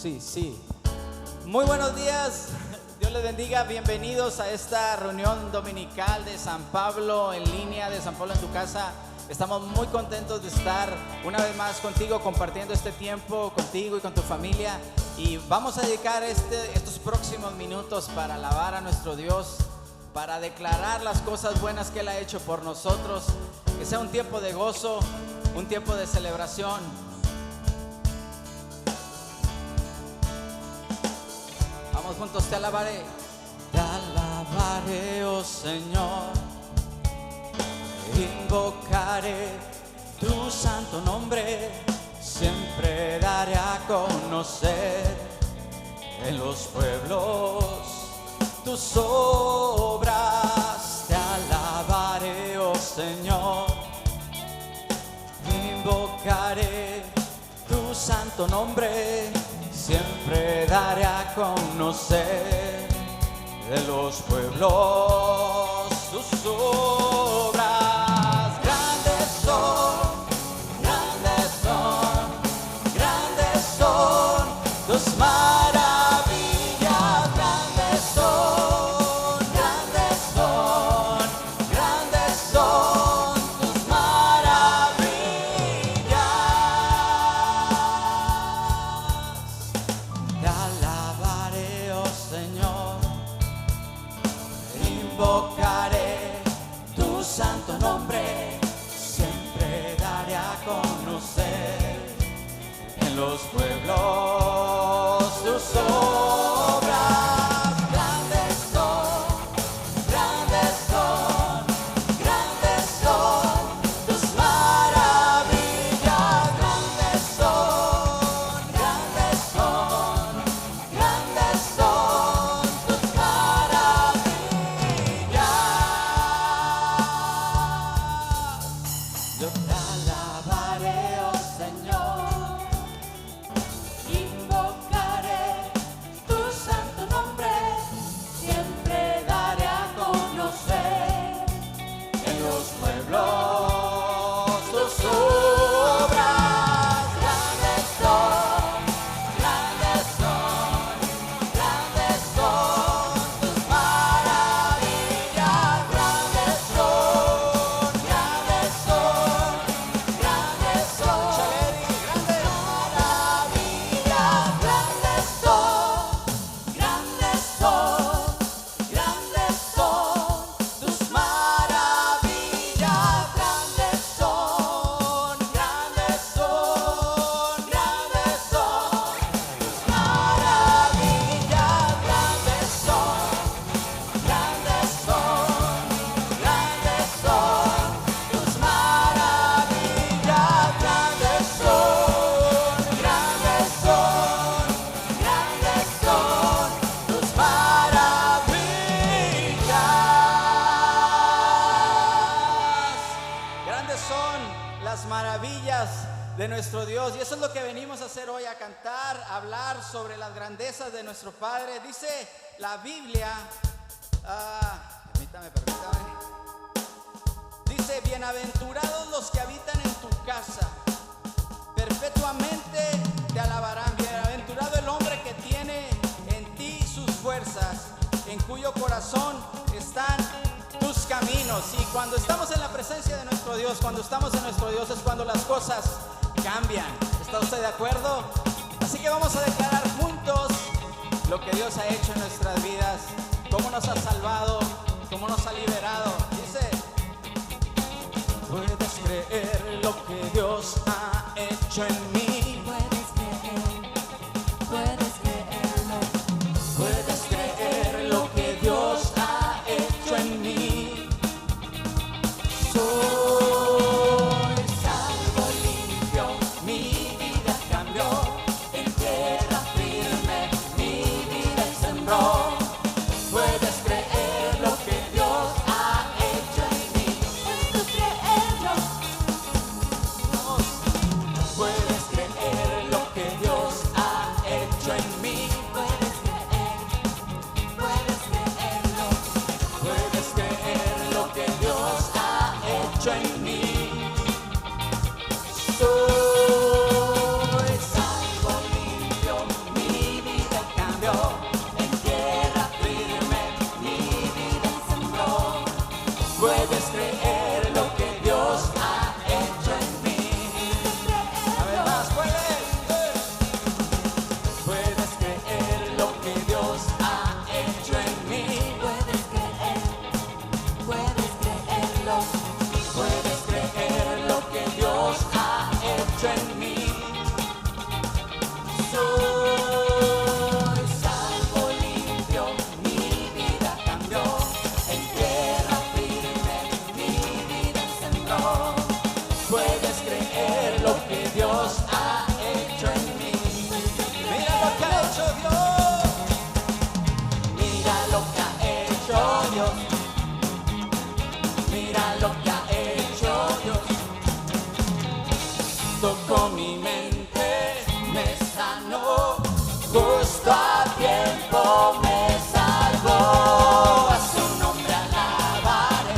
Sí, sí. Muy buenos días. Dios les bendiga. Bienvenidos a esta reunión dominical de San Pablo en línea, de San Pablo en tu casa. Estamos muy contentos de estar una vez más contigo, compartiendo este tiempo contigo y con tu familia. Y vamos a dedicar estos próximos minutos para alabar a nuestro Dios, para declarar las cosas buenas que Él ha hecho por nosotros. Que sea un tiempo de gozo, un tiempo de celebración. Vamos juntos, te alabaré, oh Señor. Invocaré tu santo nombre, siempre daré a conocer en los pueblos tus obras. Te alabaré, oh Señor. Invocaré tu santo nombre, siempre daré a conocer de los pueblos tus obras. Grandes son, grandes son, grandes son tus maravillas. Grandes son, grandes son, grandes son tus maravillas. Te alabaré, oh Señor. Invocaré tu santo nombre, siempre daré a conocer en los pueblos tus obras. Grandes son, grandes son, grandes son tus maravillas. Grandes son, grandes son, grandes son tus maravillas. Yo te alabaré, oh Señor. Invocaré tu santo nombre, siempre daré a conocer en los pueblos tus obras. Grandes son, grandes son, grandes son tus maravillas. Grandes son, grandes son, grandes son tus maravillas. Grandes son, grandes son, grandes son tus maravillas. Grandes son, grandes son, grandes son tus maravillas. Grandes son, grandes son, grandes son tus maravillas. Grandes son, grandes son, grandes son tus maravillas. Grandes son las maravillas de nuestro Dios, y eso es lo que venimos a hacer hoy, a cantar, a hablar sobre las grandezas de nuestro Padre. Dice la Biblia, permítame. Dice: bienaventurados los que habitan en tu casa, perpetuamente te alabarán. Bienaventurado el hombre que tiene en ti sus fuerzas, en cuyo corazón están tus caminos. Y cuando estamos en la presencia de nuestro Dios, cuando estamos en nuestro Dios, es cuando las cosas cambian. ¿Está usted de acuerdo? Así que vamos a declarar juntos lo que Dios ha hecho en nuestras vidas, cómo nos ha salvado, cómo nos ha liberado. Dice: puedes creer lo que Dios ha hecho en mí. Puedes creerlo. Puedes creer lo que Dios ha hecho en mí. Soy salvo y limpio, mi vida cambió. En tierra firme mi vida Él sembró. Puedes creer lo que Dios ha hecho en mí. Puedes creerlo. Puedes tocó mi mente, me sanó, justo a tiempo me salvó. A su nombre alabaré,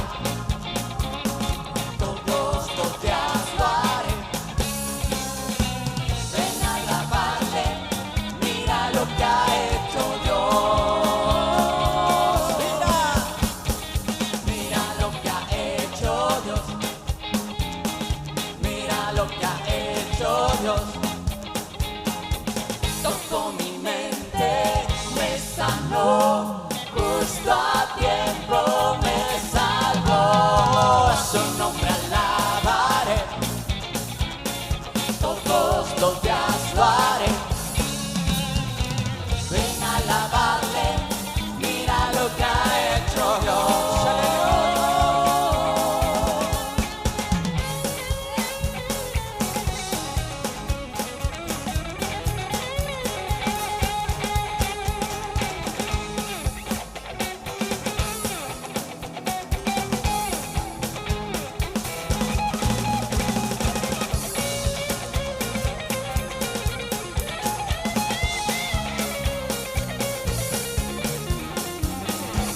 todos los días lo haré. Ven a alabarle, mira lo que ha hecho Dios. Mira lo que ha hecho Dios. Mira lo que ha hecho Dios. Tocó mi mente, me sanó, justo a tiempo me salvó. A su nombre alabaré, todos los días lo haré. Ven a alabarle, mira lo que ha hecho Dios.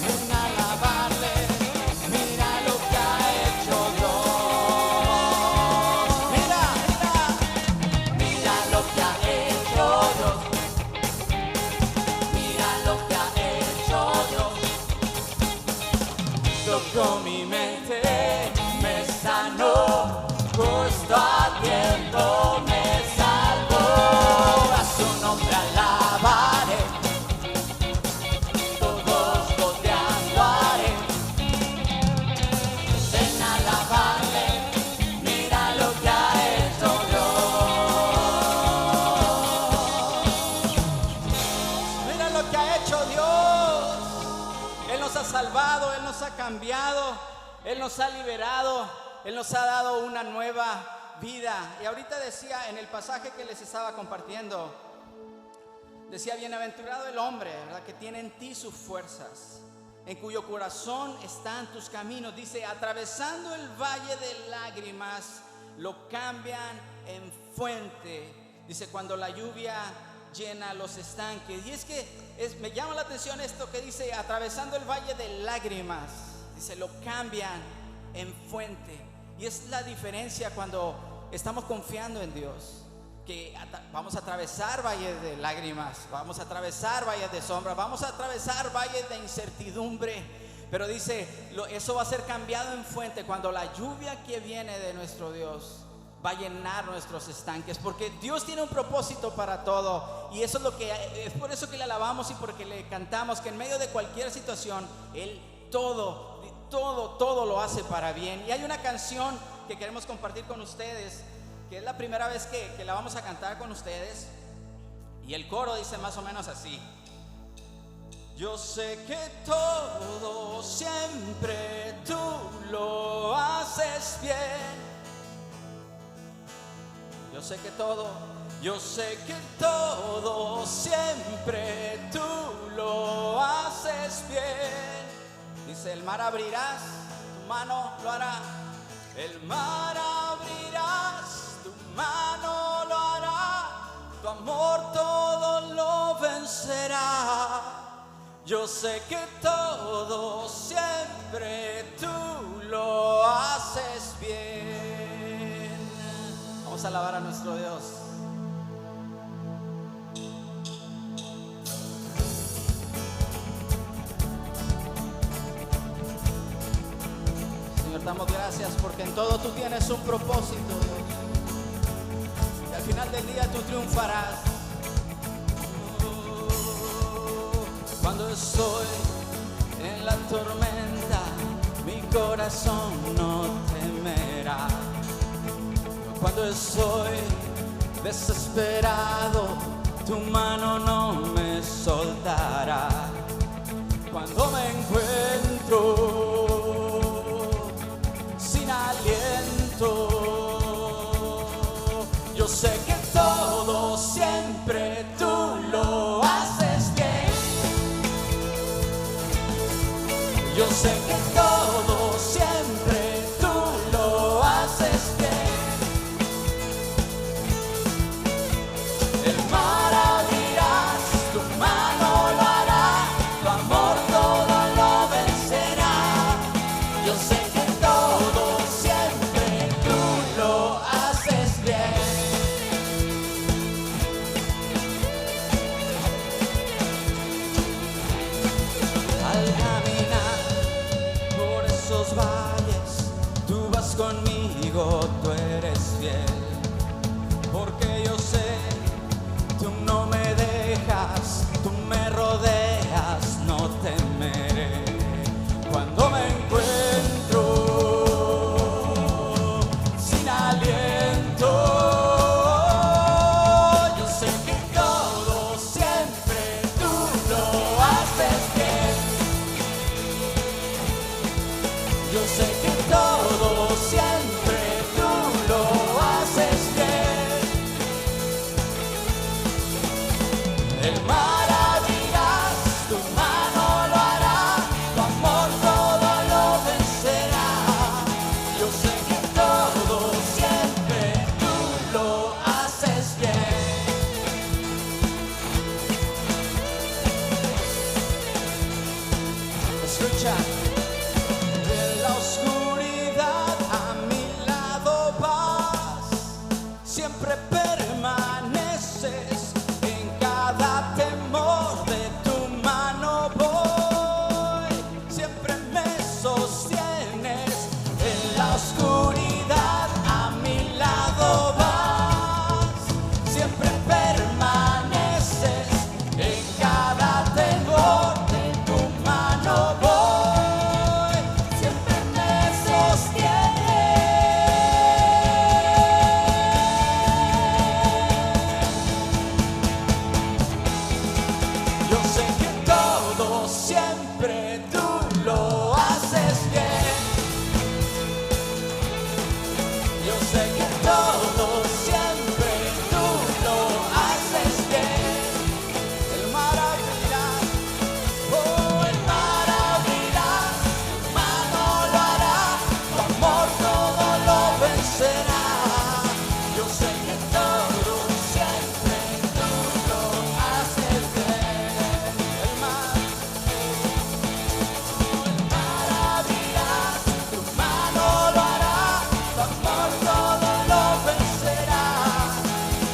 Ven a alabarle, mira lo que ha hecho Dios. Mira lo que ha hecho Dios. Mira lo que ha hecho Dios. Tocó mi mente, me sanó, justo a tiempo me salvó. A su nombre alabaré, todos los días lo haré. Ven a alabarle, mira lo que ha hecho Dios. Mira lo que ha hecho Dios. Él nos ha salvado, Él nos ha cambiado, Él nos ha liberado, Él nos ha dado una nueva vida. Y ahorita decía en el pasaje que les estaba compartiendo, decía: bienaventurado el hombre, ¿verdad?, que tiene en ti sus fuerzas, en cuyo corazón están tus caminos. Dice: atravesando el valle de lágrimas, lo cambian en fuente. Dice: cuando la lluvia llena los estanques. Y es que me llama la atención esto que dice: atravesando el valle de lágrimas. Dice: lo cambian en fuente. Y es la diferencia cuando estamos confiando en Dios, que vamos a atravesar valles de lágrimas, vamos a atravesar valles de sombra, vamos a atravesar valles de incertidumbre, pero dice, eso va a ser cambiado en fuente cuando la lluvia que viene de nuestro Dios va a llenar nuestros estanques, porque Dios tiene un propósito para todo. Y eso es por eso que le alabamos y porque le cantamos, que en medio de cualquier situación Él todo lo hace para bien. Y hay una canción que queremos compartir con ustedes, que es la primera vez que la vamos a cantar con ustedes, y el coro dice más o menos así: yo sé que todo siempre tú lo haces bien. Yo sé que todo siempre tú lo haces bien. Dice: el mar abrirás, tu mano lo hará. El mar abrirás, tu mano lo hará. Tu amor todo lo vencerá. Yo sé que todo siempre tú lo haces bien. Vamos a alabar a nuestro Dios. Señor, damos gracias porque en todo tú tienes un propósito, Dios. Y al final del día tú triunfarás. Cuando estoy en la tormenta, mi corazón no temerá. Cuando estoy desesperado, tu mano no me soltará. Cuando me encuentro sin aliento, yo sé que todo siempre tú lo haces bien. Yo sé que todo siempre tú lo haces bien. siempre permaneces en cada temor de tu mano voy, siempre me sostienes en la oscuridad, a mi lado vas, siempre permaneces en cada temor de tu mano voy, siempre me sostienes. Yo sé que todo siempre tú lo haces bien. Yo sé que todo siempre tú lo haces bien. El mar abrirá, oh, el mar abrirá, tu mano lo hará, tu amor todo lo vencerá. Yo sé que todo siempre tú lo haces bien. El mar abrirá, tu mano lo hará, tu amor todo lo vencerá.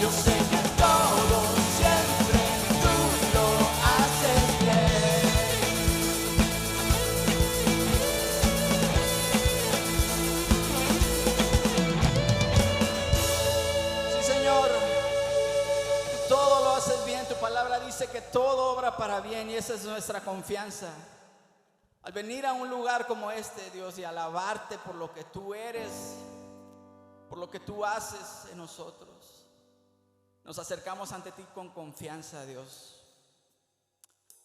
Yo sé que todo siempre tú lo haces bien. Sí, Señor, tú todo lo haces bien. Tu palabra dice que todo obra para bien y esa es nuestra confianza. Al venir a un lugar como este, Dios, y alabarte por lo que tú eres, por lo que tú haces en nosotros, nos acercamos ante ti con confianza, Dios,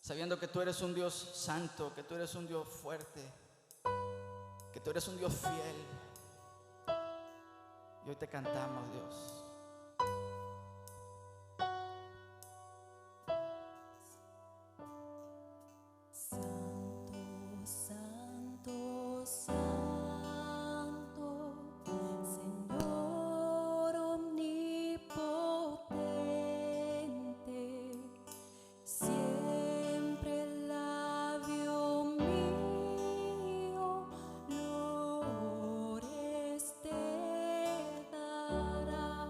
sabiendo que tú eres un Dios santo, que tú eres un Dios fuerte, que tú eres un Dios fiel. Y hoy te cantamos, Dios. Santo, santo, Señor omnipotente, siempre el labio mío loores te dará.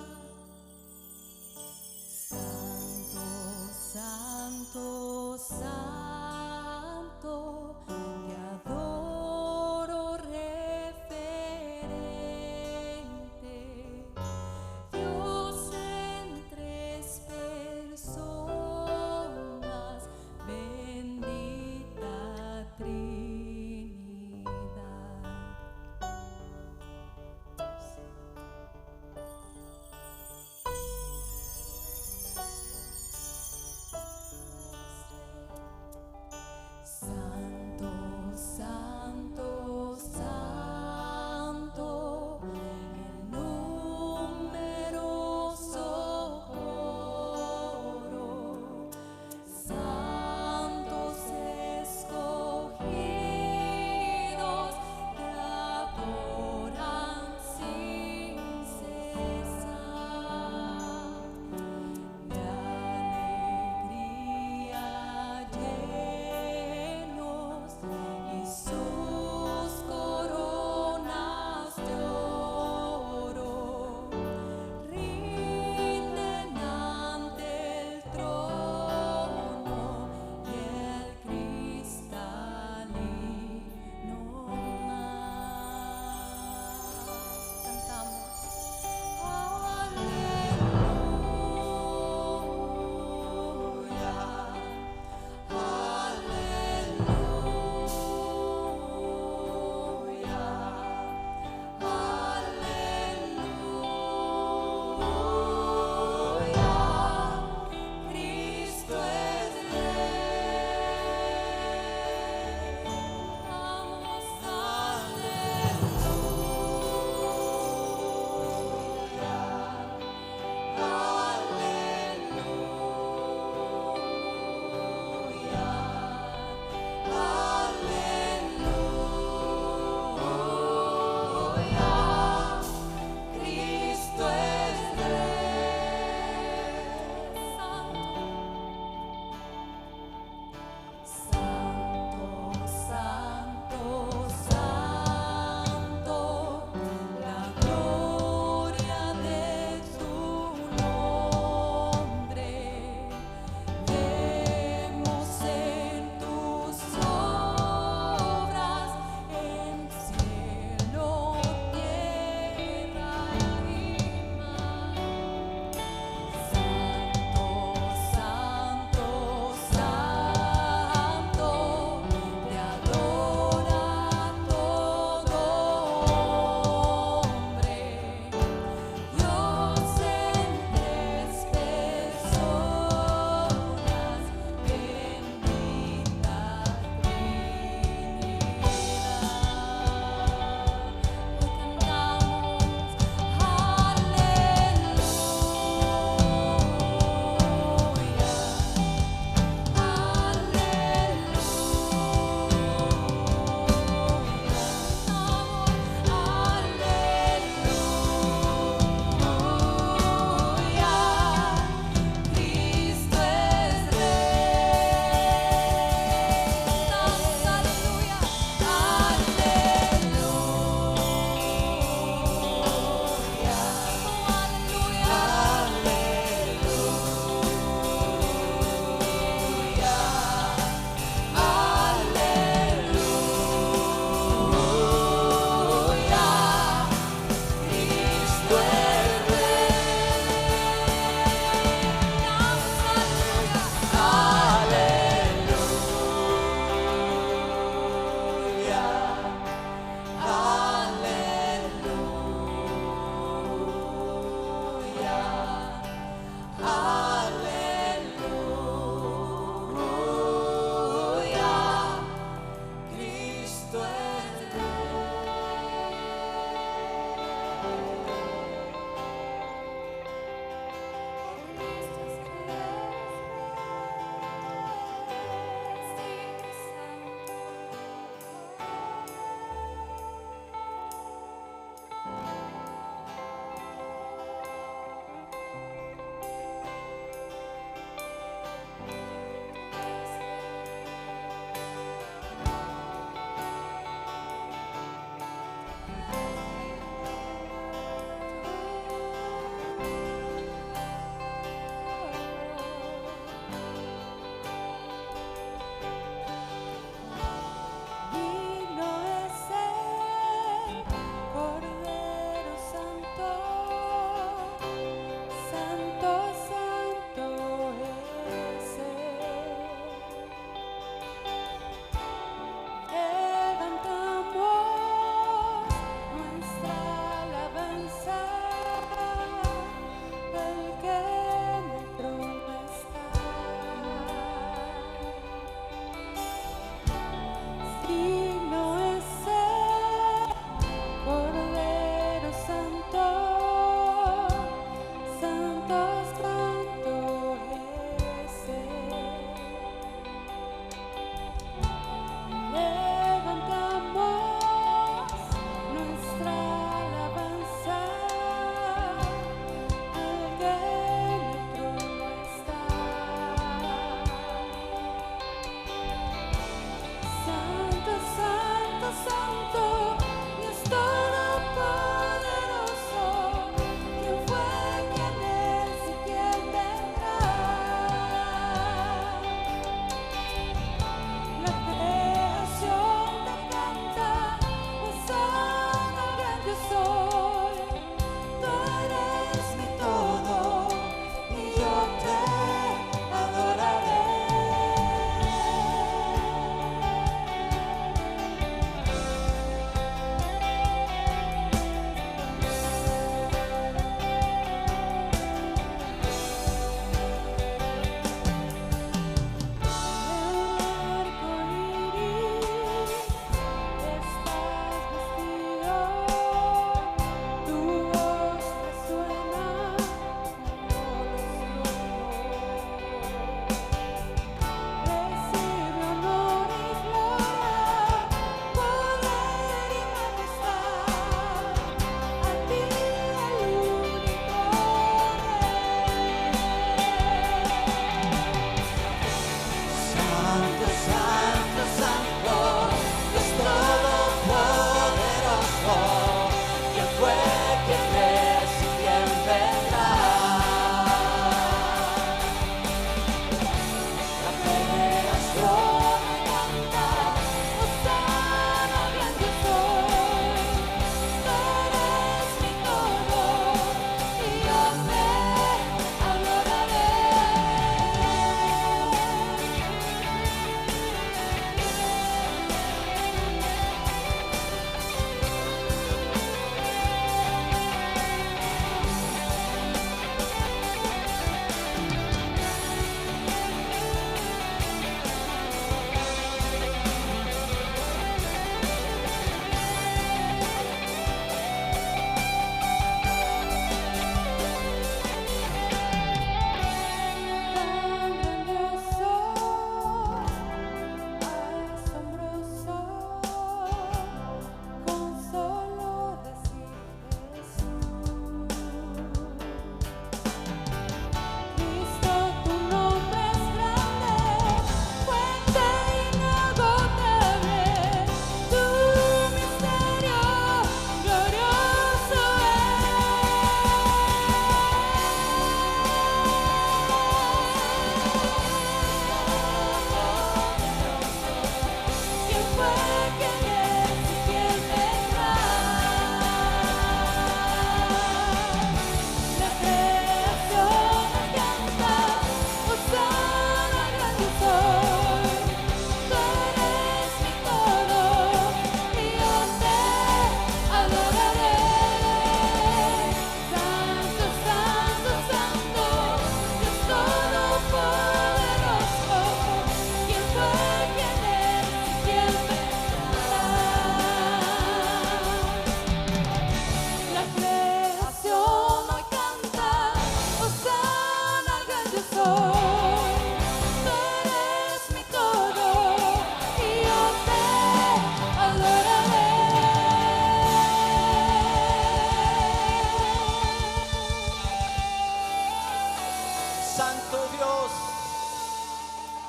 Santo Dios,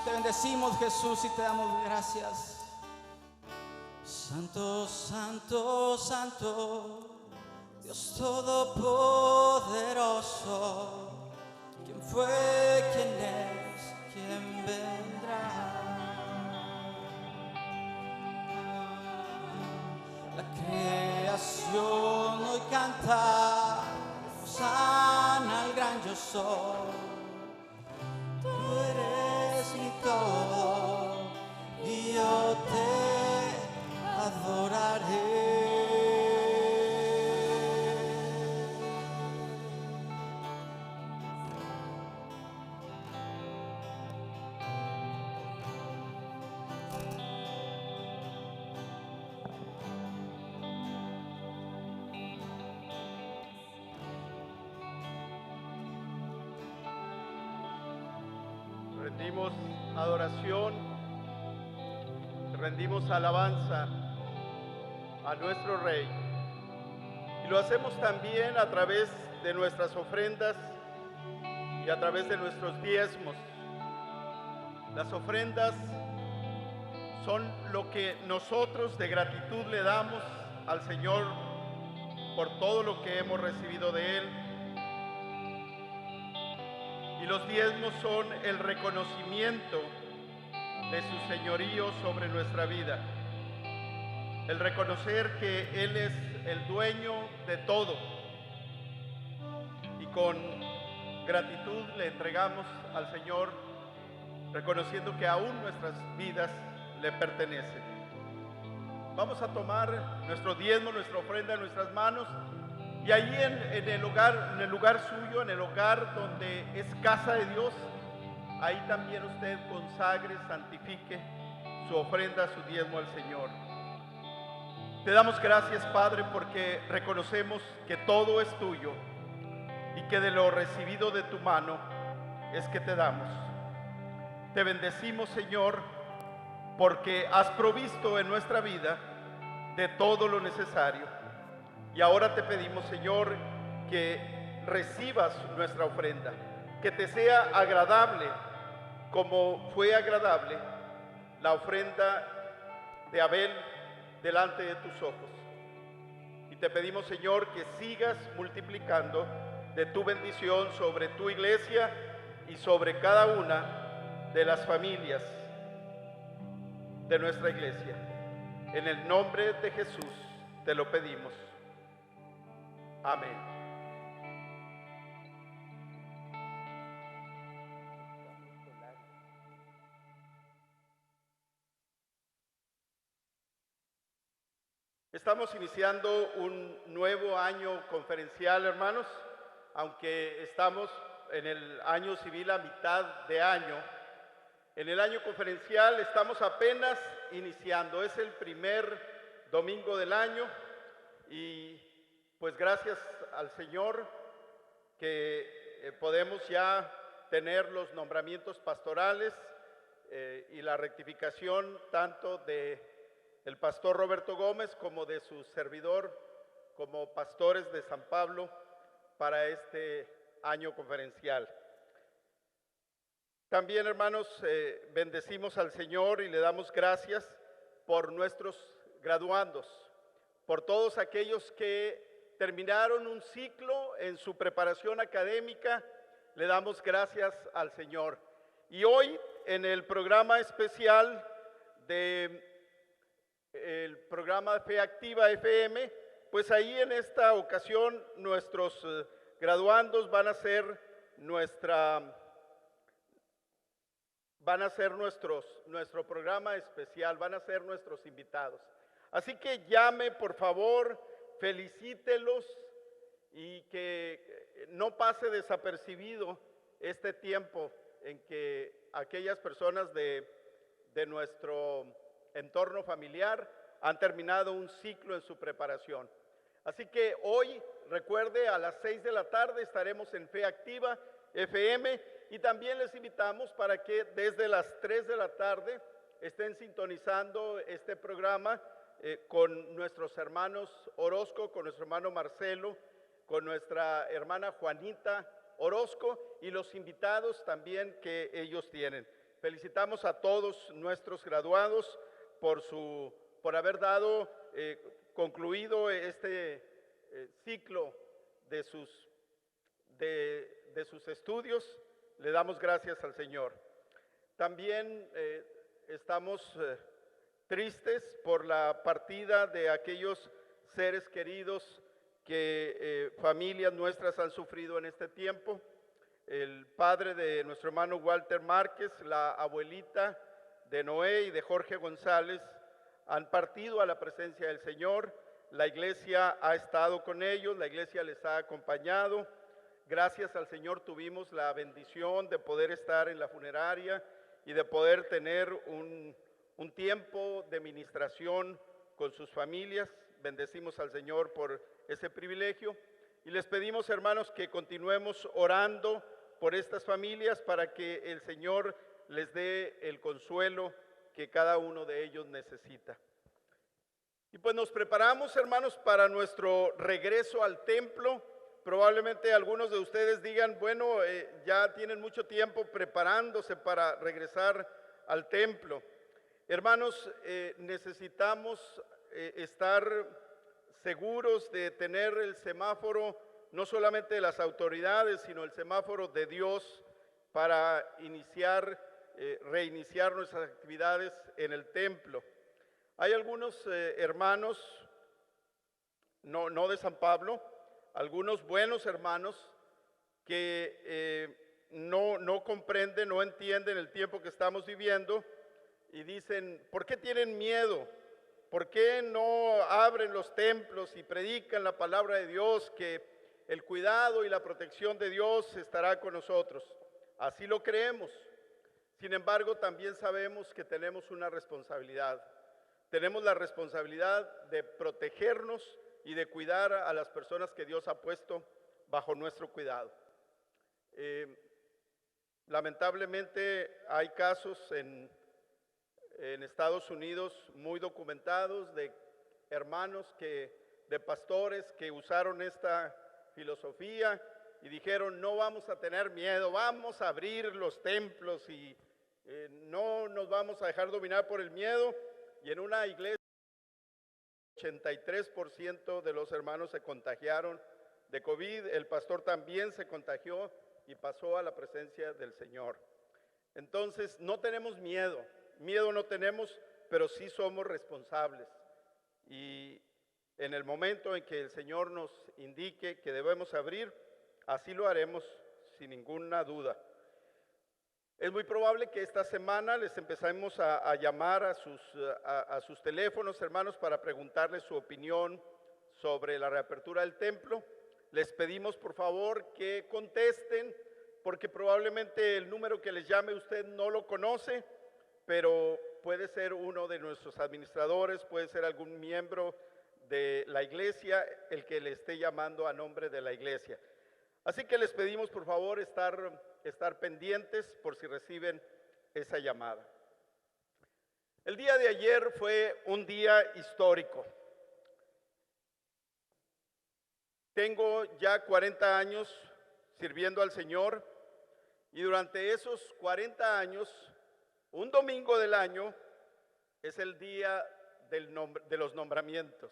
te bendecimos, Jesús, y te damos gracias. Santo, santo, santo, Dios todopoderoso, ¿quién fue, quién es, quién vendrá? La creación hoy canta, hosana al gran yo soy. Tú eres mi todo y yo te adoraré. Rendimos adoración, rendimos alabanza a nuestro Rey. Y lo hacemos también a través de nuestras ofrendas y a través de nuestros diezmos. Las ofrendas son lo que nosotros de gratitud le damos al Señor por todo lo que hemos recibido de Él. Y los diezmos son el reconocimiento de su señorío sobre nuestra vida. El reconocer que Él es el dueño de todo. Y con gratitud le entregamos al Señor, reconociendo que aún nuestras vidas le pertenecen. Vamos a tomar nuestro diezmo, nuestra ofrenda en nuestras manos. Y allí en el lugar suyo, en el hogar donde es casa de Dios, ahí también usted consagre, santifique su ofrenda, su diezmo al Señor. Te damos gracias, Padre, porque reconocemos que todo es tuyo y que de lo recibido de tu mano es que te damos. Te bendecimos, Señor, porque has provisto en nuestra vida de todo lo necesario. Y ahora te pedimos, Señor, que recibas nuestra ofrenda, que te sea agradable como fue agradable la ofrenda de Abel delante de tus ojos. Y te pedimos, Señor, que sigas multiplicando de tu bendición sobre tu iglesia y sobre cada una de las familias de nuestra iglesia. En el nombre de Jesús te lo pedimos. Amén. Estamos iniciando un nuevo año conferencial, hermanos, aunque estamos en el año civil a mitad de año. En el año conferencial estamos apenas iniciando, es el primer domingo del año y pues gracias al Señor que podemos ya tener los nombramientos pastorales y la rectificación tanto de el pastor Roberto Gómez como de su servidor como pastores de San Pablo para este año conferencial. También, hermanos, bendecimos al Señor y le damos gracias por nuestros graduandos, por todos aquellos que terminaron un ciclo en su preparación académica. Le damos gracias al Señor. Y hoy, en el programa especial del programa Fe Activa FM, pues ahí en esta ocasión nuestros graduandos van a ser nuestro programa especial, van a ser nuestros invitados. Así que llame, por favor, felicítelos y que no pase desapercibido este tiempo en que aquellas personas de nuestro entorno familiar han terminado un ciclo en su preparación. Así que hoy, recuerde, a las 6 de la tarde estaremos en Fe Activa FM y también les invitamos para que desde las 3 de la tarde estén sintonizando este programa con nuestros hermanos Orozco, con nuestro hermano Marcelo, con nuestra hermana Juanita Orozco y los invitados también que ellos tienen. Felicitamos a todos nuestros graduados por haber dado concluido este ciclo de sus estudios. Le damos gracias al Señor. También estamos tristes por la partida de aquellos seres queridos que familias nuestras han sufrido en este tiempo. El padre de nuestro hermano Walter Márquez, la abuelita de Noé y de Jorge González han partido a la presencia del Señor. La iglesia ha estado con ellos, la iglesia les ha acompañado. Gracias al Señor tuvimos la bendición de poder estar en la funeraria y de poder tener un tiempo de ministración con sus familias. Bendecimos al Señor por ese privilegio y les pedimos, hermanos, que continuemos orando por estas familias para que el Señor les dé el consuelo que cada uno de ellos necesita. Y pues nos preparamos, hermanos, para nuestro regreso al templo. Probablemente algunos de ustedes digan, bueno, ya tienen mucho tiempo preparándose para regresar al templo. Hermanos, necesitamos estar seguros de tener el semáforo, no solamente de las autoridades, sino el semáforo de Dios para reiniciar nuestras actividades en el templo. Hay algunos hermanos, no de San Pablo, algunos buenos hermanos que no comprenden, no entienden el tiempo que estamos viviendo y dicen, ¿por qué tienen miedo? ¿Por qué no abren los templos y predican la palabra de Dios, que el cuidado y la protección de Dios estará con nosotros? Así lo creemos. Sin embargo, también sabemos que tenemos una responsabilidad. Tenemos la responsabilidad de protegernos y de cuidar a las personas que Dios ha puesto bajo nuestro cuidado. Lamentablemente hay casos en Estados Unidos muy documentados de hermanos de pastores que usaron esta filosofía y dijeron, no vamos a tener miedo, vamos a abrir los templos y no nos vamos a dejar dominar por el miedo. Y en una iglesia, 83% de los hermanos se contagiaron de COVID, el pastor también se contagió y pasó a la presencia del Señor. Entonces, no tenemos miedo no tenemos, pero sí somos responsables. Y en el momento en que el Señor nos indique que debemos abrir, así lo haremos sin ninguna duda. Es muy probable que esta semana les empecemos a llamar a sus teléfonos, hermanos, para preguntarles su opinión sobre la reapertura del templo. Les pedimos, por favor, que contesten, porque probablemente el número que les llame usted no lo conoce, pero puede ser uno de nuestros administradores, puede ser algún miembro de la iglesia el que le esté llamando a nombre de la iglesia. Así que les pedimos, por favor, estar pendientes por si reciben esa llamada. El día de ayer fue un día histórico. Tengo ya 40 años sirviendo al Señor y durante esos 40 años, un domingo del año es el día de los nombramientos.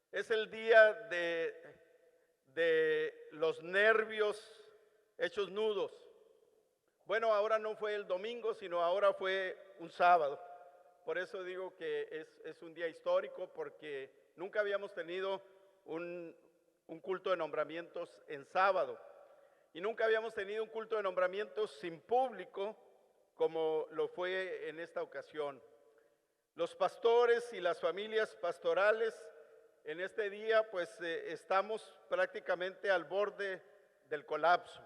Es el día de los nervios hechos nudos. Bueno, ahora no fue el domingo, sino ahora fue un sábado. Por eso digo que es un día histórico, porque nunca habíamos tenido un culto de nombramientos en sábado. Y nunca habíamos tenido un culto de nombramientos sin público, como lo fue en esta ocasión. Los pastores y las familias pastorales en este día pues estamos prácticamente al borde del colapso.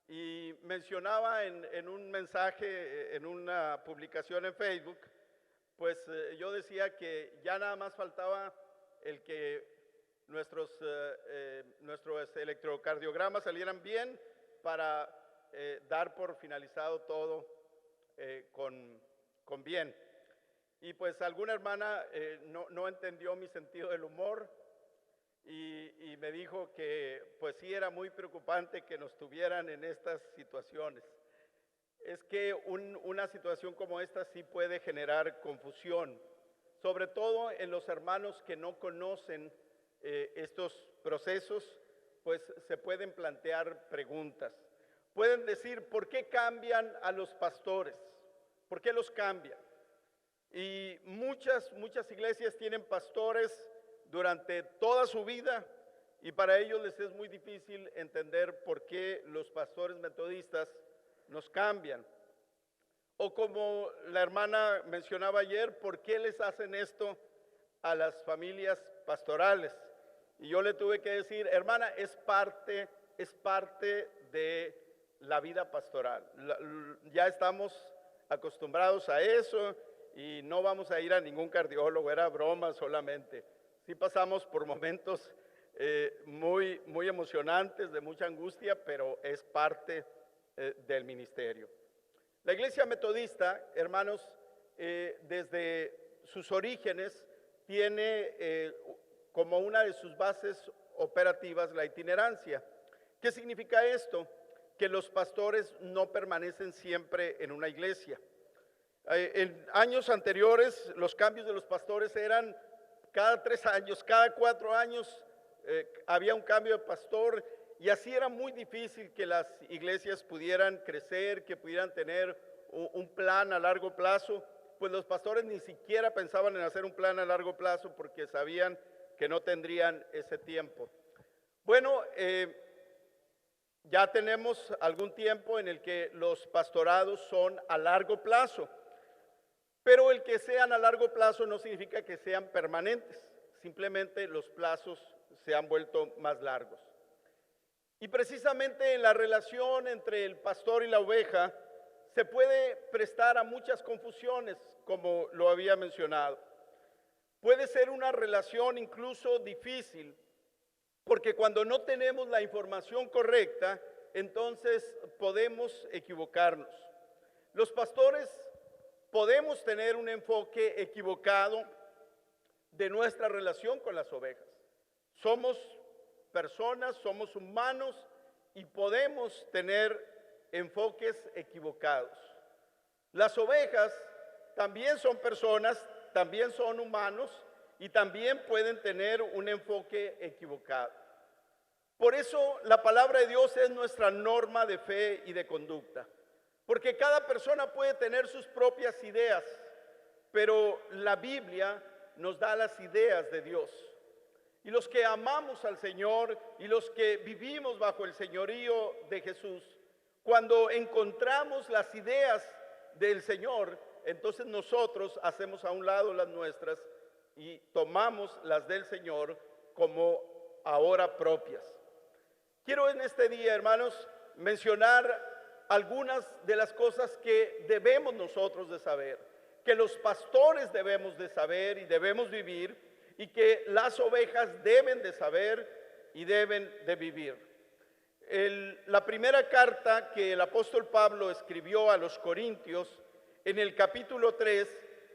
Y mencionaba en un mensaje, en una publicación en Facebook, pues yo decía que ya nada más faltaba el que nuestros electrocardiogramas salieran bien para dar por finalizado todo con bien. Y pues alguna hermana no entendió mi sentido del humor y me dijo que pues sí era muy preocupante que nos tuvieran en estas situaciones. Es que una situación como esta sí puede generar confusión, sobre todo en los hermanos que no conocen estos procesos, pues se pueden plantear preguntas. Pueden decir, ¿por qué cambian a los pastores? ¿Por qué los cambian? Y muchas iglesias tienen pastores durante toda su vida y para ellos les es muy difícil entender por qué los pastores metodistas nos cambian. O como la hermana mencionaba ayer, ¿por qué les hacen esto a las familias pastorales? Y yo le tuve que decir, hermana, es parte de la vida pastoral. Ya estamos acostumbrados a eso y no vamos a ir a ningún cardiólogo, era broma solamente. Sí pasamos por momentos muy emocionantes, de mucha angustia, pero es parte del ministerio. La iglesia metodista, hermanos, desde sus orígenes tiene como una de sus bases operativas la itinerancia. ¿Qué significa esto? Que los pastores no permanecen siempre en una iglesia. En años anteriores, los cambios de los pastores eran cada 3 años, cada 4 años había un cambio de pastor, y así era muy difícil que las iglesias pudieran crecer, que pudieran tener un plan a largo plazo, pues los pastores ni siquiera pensaban en hacer un plan a largo plazo porque sabían que no tendrían ese tiempo. Bueno, ya tenemos algún tiempo en el que los pastorados son a largo plazo, pero el que sean a largo plazo no significa que sean permanentes, simplemente los plazos se han vuelto más largos. Y precisamente en la relación entre el pastor y la oveja se puede prestar a muchas confusiones, como lo había mencionado. Puede ser una relación incluso difícil, porque cuando no tenemos la información correcta, entonces podemos equivocarnos. Los pastores podemos tener un enfoque equivocado de nuestra relación con las ovejas. Somos personas, somos humanos y podemos tener enfoques equivocados. Las ovejas también son personas, también son humanos y también pueden tener un enfoque equivocado. Por eso la palabra de Dios es nuestra norma de fe y de conducta, porque cada persona puede tener sus propias ideas, pero la Biblia nos da las ideas de Dios. Y los que amamos al Señor y los que vivimos bajo el señorío de Jesús, cuando encontramos las ideas del Señor, entonces nosotros hacemos a un lado las nuestras y tomamos las del Señor como ahora propias. Quiero en este día, hermanos, mencionar algunas de las cosas que debemos nosotros de saber, que los pastores debemos de saber y debemos vivir, y que las ovejas deben de saber y deben de vivir. La primera carta que el apóstol Pablo escribió a los Corintios, en el capítulo 3,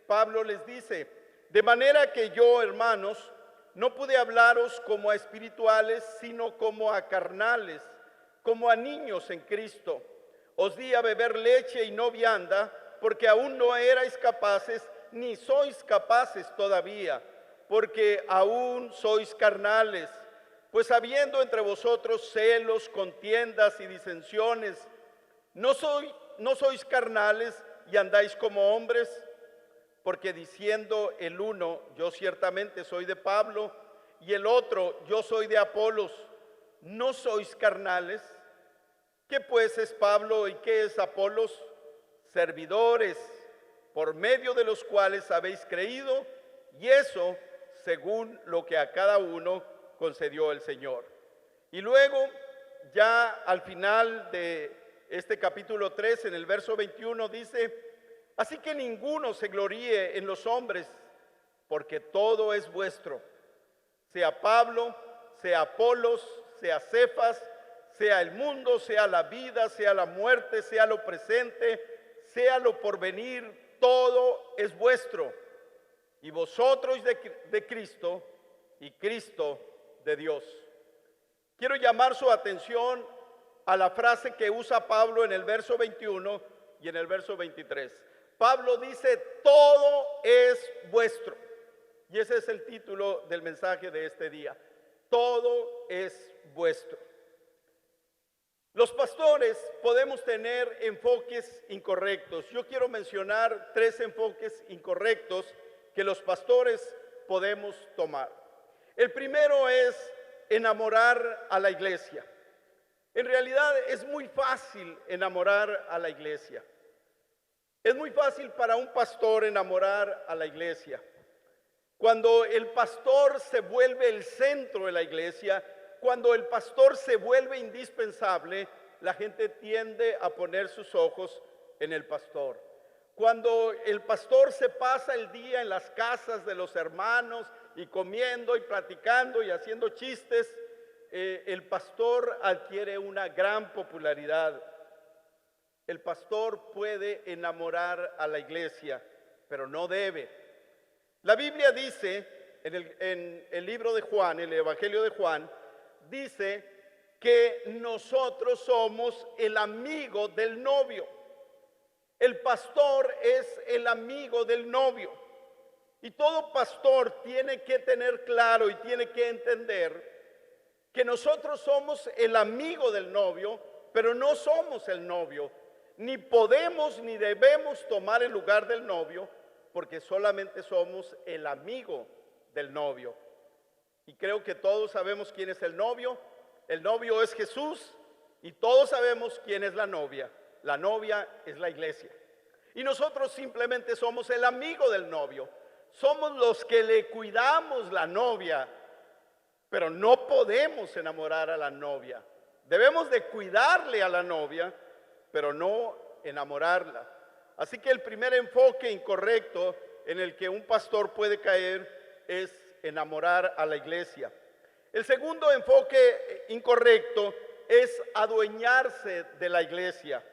Pablo les dice, de manera que yo, hermanos, no pude hablaros como a espirituales, sino como a carnales, como a niños en Cristo. Os di a beber leche y no vianda, porque aún no erais capaces, ni sois capaces todavía, porque aún sois carnales, pues habiendo entre vosotros celos, contiendas y disensiones, ¿no sois carnales y andáis como hombres? Porque diciendo el uno, yo ciertamente soy de Pablo, y el otro, yo soy de Apolos, ¿no sois carnales? ¿Qué pues es Pablo y qué es Apolos? Servidores, por medio de los cuales habéis creído, y eso según lo que a cada uno concedió el Señor. Y luego, ya al final de este capítulo 3, en el verso 21, dice, así que ninguno se gloríe en los hombres, porque todo es vuestro, sea Pablo, sea Apolos, sea Cefas, sea el mundo, sea la vida, sea la muerte, sea lo presente, sea lo porvenir, todo es vuestro. Y vosotros de Cristo, y Cristo de Dios. Quiero llamar su atención a la frase que usa Pablo en el verso 21 y en el verso 23. Pablo dice, todo es vuestro. Y ese es el título del mensaje de este día. Todo es vuestro. Los pastores podemos tener enfoques incorrectos. Yo quiero mencionar 3 enfoques incorrectos que los pastores podemos tomar. El primero es enamorar a la iglesia. En realidad es muy fácil enamorar a la iglesia. Es muy fácil para un pastor enamorar a la iglesia. Cuando el pastor se vuelve el centro de la iglesia, cuando el pastor se vuelve indispensable, la gente tiende a poner sus ojos en el pastor. Cuando el pastor se pasa el día en las casas de los hermanos y comiendo y platicando y haciendo chistes, el pastor adquiere una gran popularidad. El pastor puede enamorar a la iglesia, pero no debe. La Biblia dice, en el libro de Juan, el Evangelio de Juan, dice que nosotros somos el amigo del novio. El pastor es el amigo del novio. Y todo pastor tiene que tener claro y tiene que entender que nosotros somos el amigo del novio, pero no somos el novio. Ni podemos ni debemos tomar el lugar del novio, porque solamente somos el amigo del novio. Y creo que todos sabemos quién es el novio. El novio es Jesús y todos sabemos quién es la novia. La novia es la iglesia. Y nosotros simplemente somos el amigo del novio. Somos los que le cuidamos la novia, pero no podemos enamorar a la novia. Debemos de cuidarle a la novia, pero no enamorarla. Así que el primer enfoque incorrecto en el que un pastor puede caer es enamorar a la iglesia. El segundo enfoque incorrecto es adueñarse de la iglesia.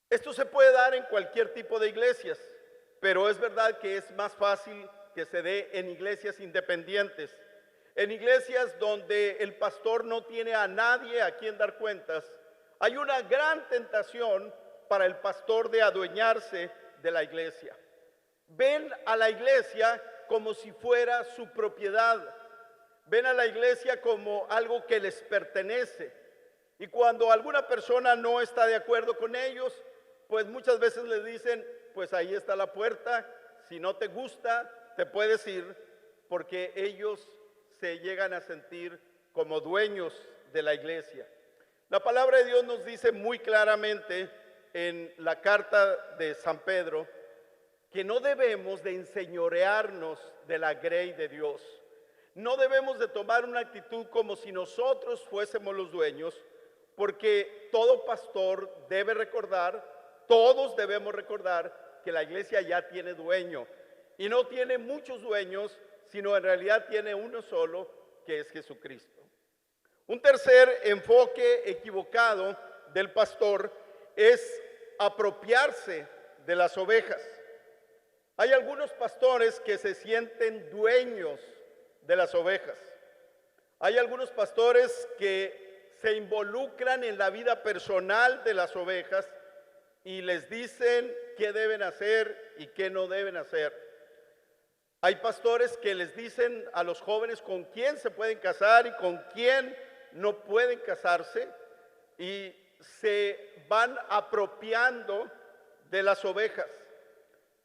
Esto se puede dar en cualquier tipo de iglesias, pero es verdad que es más fácil que se dé en iglesias independientes, en iglesias donde el pastor no tiene a nadie a quien dar cuentas. Hay una gran tentación para el pastor de adueñarse de la iglesia. Ven a la iglesia como si fuera su propiedad. Ven a la iglesia como algo que les pertenece. Y cuando alguna persona no está de acuerdo con ellos, pues muchas veces les dicen, pues ahí está la puerta, si no te gusta, te puedes ir, porque ellos se llegan a sentir como dueños de la iglesia. La palabra de Dios nos dice muy claramente en la carta de San Pedro que no debemos de enseñorearnos de la grey de Dios. No debemos de tomar una actitud como si nosotros fuésemos los dueños, porque todo pastor debe recordar, todos debemos recordar que la iglesia ya tiene dueño y no tiene muchos dueños, sino en realidad tiene uno solo, que es Jesucristo. Un tercer enfoque equivocado del pastor es apropiarse de las ovejas. Hay algunos pastores que se sienten dueños de las ovejas. Hay algunos pastores que se involucran en la vida personal de las ovejas y les dicen qué deben hacer y qué no deben hacer. Hay pastores que les dicen a los jóvenes con quién se pueden casar y con quién no pueden casarse, y se van apropiando de las ovejas.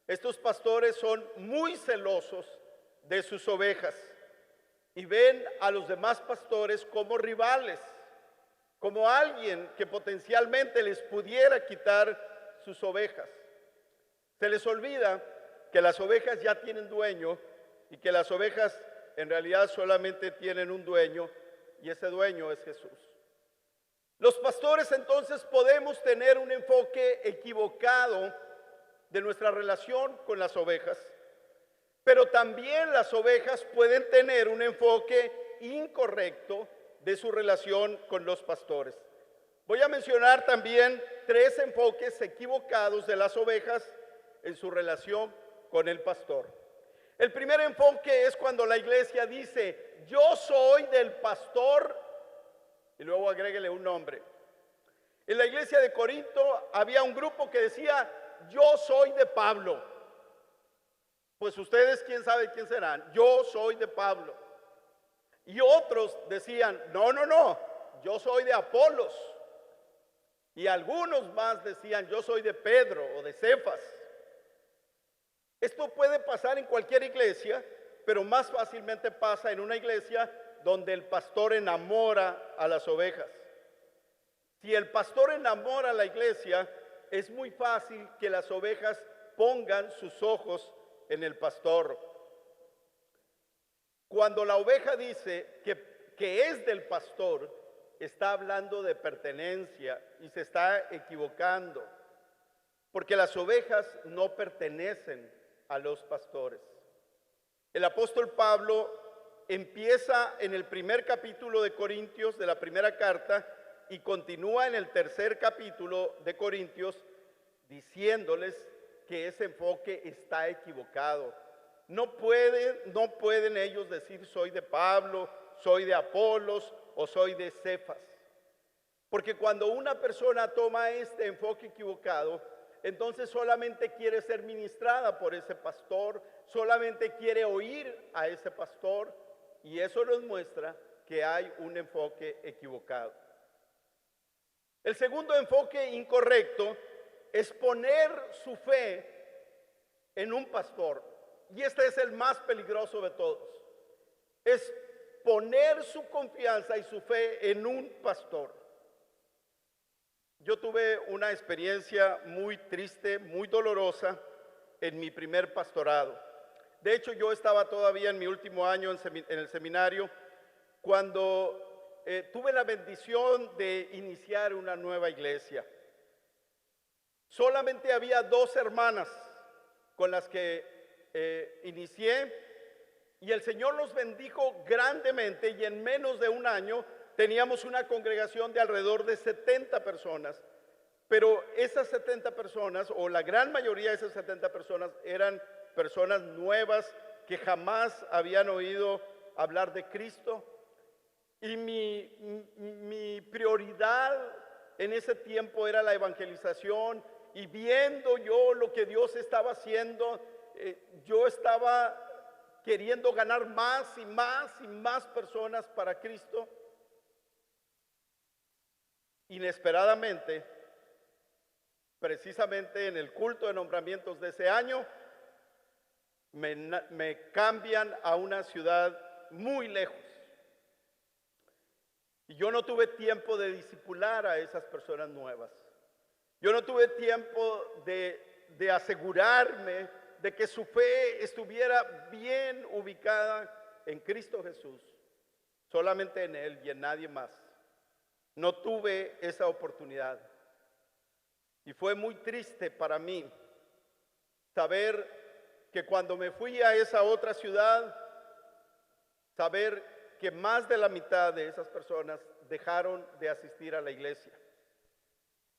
Estos pastores son muy celosos de sus ovejas y ven a los demás pastores como rivales, como alguien que potencialmente les pudiera quitar sus ovejas. Se les olvida que las ovejas ya tienen dueño y que las ovejas en realidad solamente tienen un dueño, y ese dueño es Jesús. Los pastores entonces podemos tener un enfoque equivocado de nuestra relación con las ovejas, pero también las ovejas pueden tener un enfoque incorrecto de su relación con los pastores. Voy a mencionar también 3 enfoques equivocados de las ovejas en su relación con el pastor. El primer enfoque es cuando la iglesia dice, yo soy del pastor, y luego agréguele un nombre. En la iglesia de Corinto había un grupo que decía, yo soy de Pablo. Pues ustedes, quién sabe quién serán. Yo soy de Pablo. Y otros decían, no, yo soy de Apolos. Y algunos más decían, yo soy de Pedro o de Cefas. Esto puede pasar en cualquier iglesia, pero más fácilmente pasa en una iglesia donde el pastor enamora a las ovejas. Si el pastor enamora a la iglesia, es muy fácil que las ovejas pongan sus ojos en el pastor. Cuando la oveja dice que es del pastor, está hablando de pertenencia y se está equivocando, porque las ovejas no pertenecen a los pastores. El apóstol Pablo empieza en el primer capítulo de Corintios, de la primera carta, y continúa en el tercer capítulo de Corintios, diciéndoles que ese enfoque está equivocado. No pueden ellos decir soy de Pablo, soy de Apolos o soy de Cefas. Porque cuando una persona toma este enfoque equivocado, entonces solamente quiere ser ministrada por ese pastor, solamente quiere oír a ese pastor, y eso nos muestra que hay un enfoque equivocado. El segundo enfoque incorrecto es poner su fe en un pastor, y este es el más peligroso de todos. Es poner su confianza y su fe en un pastor. Yo tuve una experiencia muy triste, muy dolorosa en mi primer pastorado. De hecho, yo estaba todavía en mi último año en el seminario cuando tuve la bendición de iniciar una nueva iglesia. Solamente había 2 hermanas con las que inicié, y el Señor nos bendijo grandemente, y en menos de un año teníamos una congregación de alrededor de 70 personas. Pero esas 70 personas, o la gran mayoría de esas 70 personas, eran personas nuevas que jamás habían oído hablar de Cristo. Y mi prioridad en ese tiempo era la evangelización, y viendo yo lo que Dios estaba haciendo, yo estaba queriendo ganar más y más y más personas para Cristo. Inesperadamente, precisamente en el culto de nombramientos de ese año, me cambian a una ciudad muy lejos. Y yo no tuve tiempo de discipular a esas personas nuevas. Yo no tuve tiempo de asegurarme de que su fe estuviera bien ubicada en Cristo Jesús, solamente en Él y en nadie más. No tuve esa oportunidad. Y fue muy triste para mí saber que cuando me fui a esa otra ciudad, saber que más de la mitad de esas personas dejaron de asistir a la iglesia,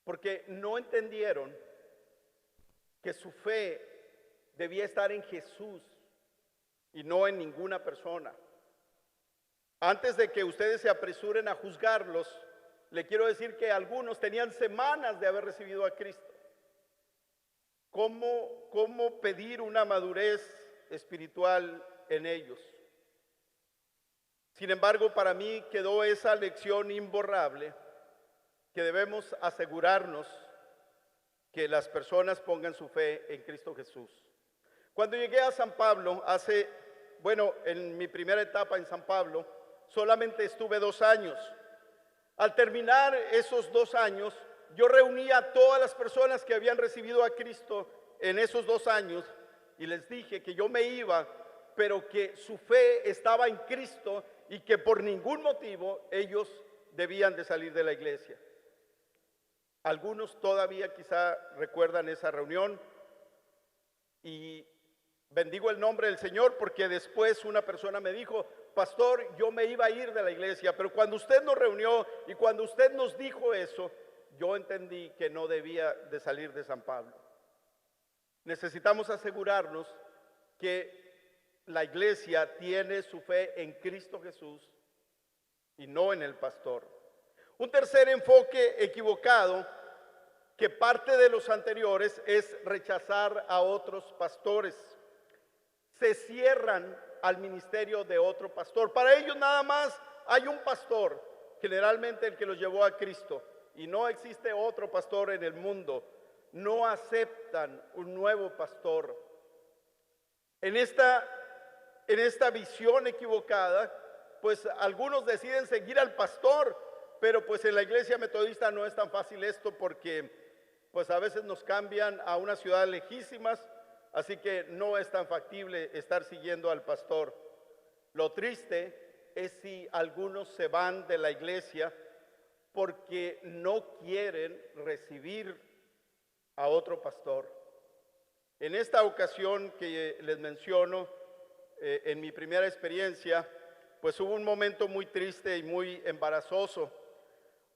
porque no entendieron que su fe debía estar en Jesús y no en ninguna persona. Antes de que ustedes se apresuren a juzgarlos, le quiero decir que algunos tenían semanas de haber recibido a Cristo. ¿Cómo pedir una madurez espiritual en ellos? Sin embargo, para mí quedó esa lección imborrable, que debemos asegurarnos que las personas pongan su fe en Cristo Jesús. Cuando llegué a San Pablo, en mi primera etapa en San Pablo, solamente estuve 2 años. Al terminar esos 2 años, yo reuní a todas las personas que habían recibido a Cristo en esos 2 años y les dije que yo me iba, pero que su fe estaba en Cristo y que por ningún motivo ellos debían de salir de la iglesia. Algunos todavía quizá recuerdan esa reunión, y bendigo el nombre del Señor porque después una persona me dijo: pastor, yo me iba a ir de la iglesia, pero cuando usted nos reunió y cuando usted nos dijo eso, yo entendí que no debía de salir de San Pablo. Necesitamos asegurarnos que la iglesia tiene su fe en Cristo Jesús y no en el pastor. Un tercer enfoque equivocado que parte de los anteriores es rechazar a otros pastores. Se cierran al ministerio de otro pastor. Para ellos nada más hay un pastor, generalmente el que los llevó a Cristo, y no existe otro pastor en el mundo. No aceptan un nuevo pastor. En esta visión equivocada, pues algunos deciden seguir al pastor, pero pues en la iglesia metodista no es tan fácil esto porque pues a veces nos cambian a unas ciudades lejísimas, así que no es tan factible estar siguiendo al pastor. Lo triste es si algunos se van de la iglesia porque no quieren recibir a otro pastor. En esta ocasión que les menciono, en mi primera experiencia, pues hubo un momento muy triste y muy embarazoso,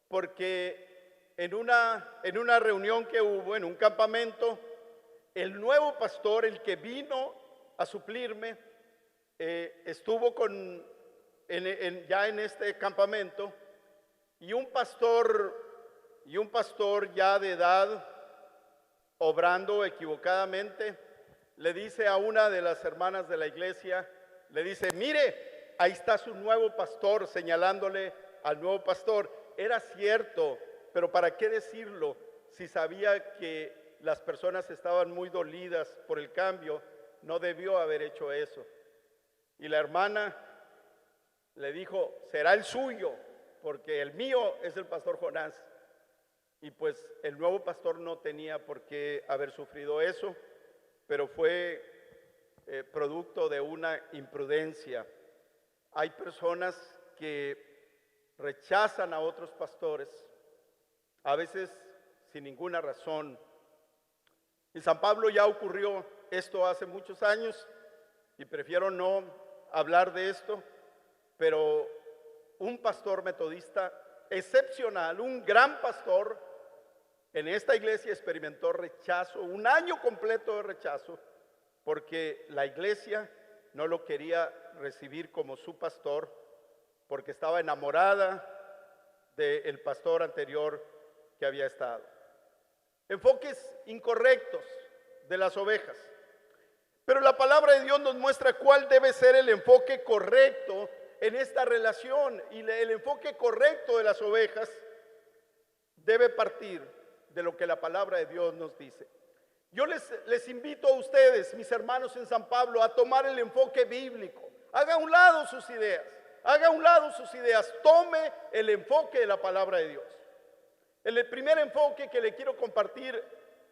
porque en una reunión que hubo, en un campamento, el nuevo pastor, el que vino a suplirme, estuvo ya en este campamento, y un pastor ya de edad, obrando equivocadamente, le dice a una de las hermanas de la iglesia, le dice: mire, ahí está su nuevo pastor, señalándole al nuevo pastor. Era cierto, pero ¿para qué decirlo si sabía que las personas estaban muy dolidas por el cambio? No debió haber hecho eso. Y la hermana le dijo: será el suyo, porque el mío es el pastor Jonás. Y pues el nuevo pastor no tenía por qué haber sufrido eso, pero fue producto de una imprudencia. Hay personas que rechazan a otros pastores, a veces sin ninguna razón. En San Pablo ya ocurrió esto hace muchos años y prefiero no hablar de esto, pero un pastor metodista excepcional, un gran pastor, en esta iglesia experimentó rechazo, un año completo de rechazo, porque la iglesia no lo quería recibir como su pastor, porque estaba enamorada del pastor anterior que había estado. Enfoques incorrectos de las ovejas. Pero la palabra de Dios nos muestra cuál debe ser el enfoque correcto en esta relación, y el enfoque correcto de las ovejas debe partir de lo que la palabra de Dios nos dice. Yo les invito a ustedes, mis hermanos en San Pablo, a tomar el enfoque bíblico. Haga a un lado sus ideas, tome el enfoque de la palabra de Dios. El primer enfoque que le quiero compartir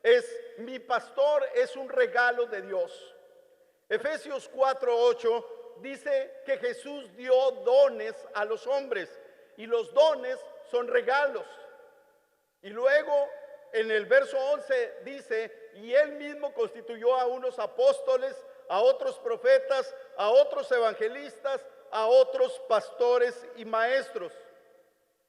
es: mi pastor es un regalo de Dios. Efesios 4:8 dice que Jesús dio dones a los hombres, y los dones son regalos. Y luego en el verso 11 dice: y él mismo constituyó a unos apóstoles, a otros profetas, a otros evangelistas, a otros pastores y maestros,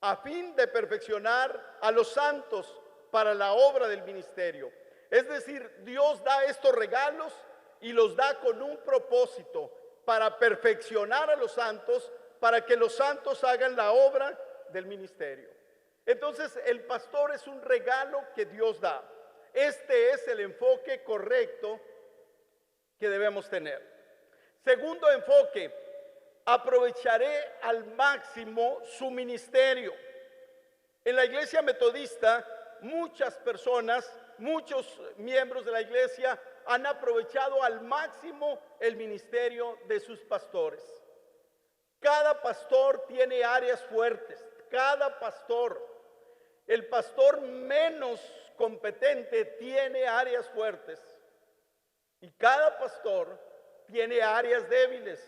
a fin de perfeccionar a los santos para la obra del ministerio. Es decir, Dios da estos regalos y los da con un propósito: para perfeccionar a los santos, para que los santos hagan la obra del ministerio. Entonces, el pastor es un regalo que Dios da. Este es el enfoque correcto que debemos tener. Segundo enfoque: aprovecharé al máximo su ministerio. En la iglesia metodista, muchas personas, muchos miembros de la iglesia han aprovechado al máximo el ministerio de sus pastores. Cada pastor tiene áreas fuertes, cada pastor. El pastor menos competente tiene áreas fuertes, y cada pastor tiene áreas débiles.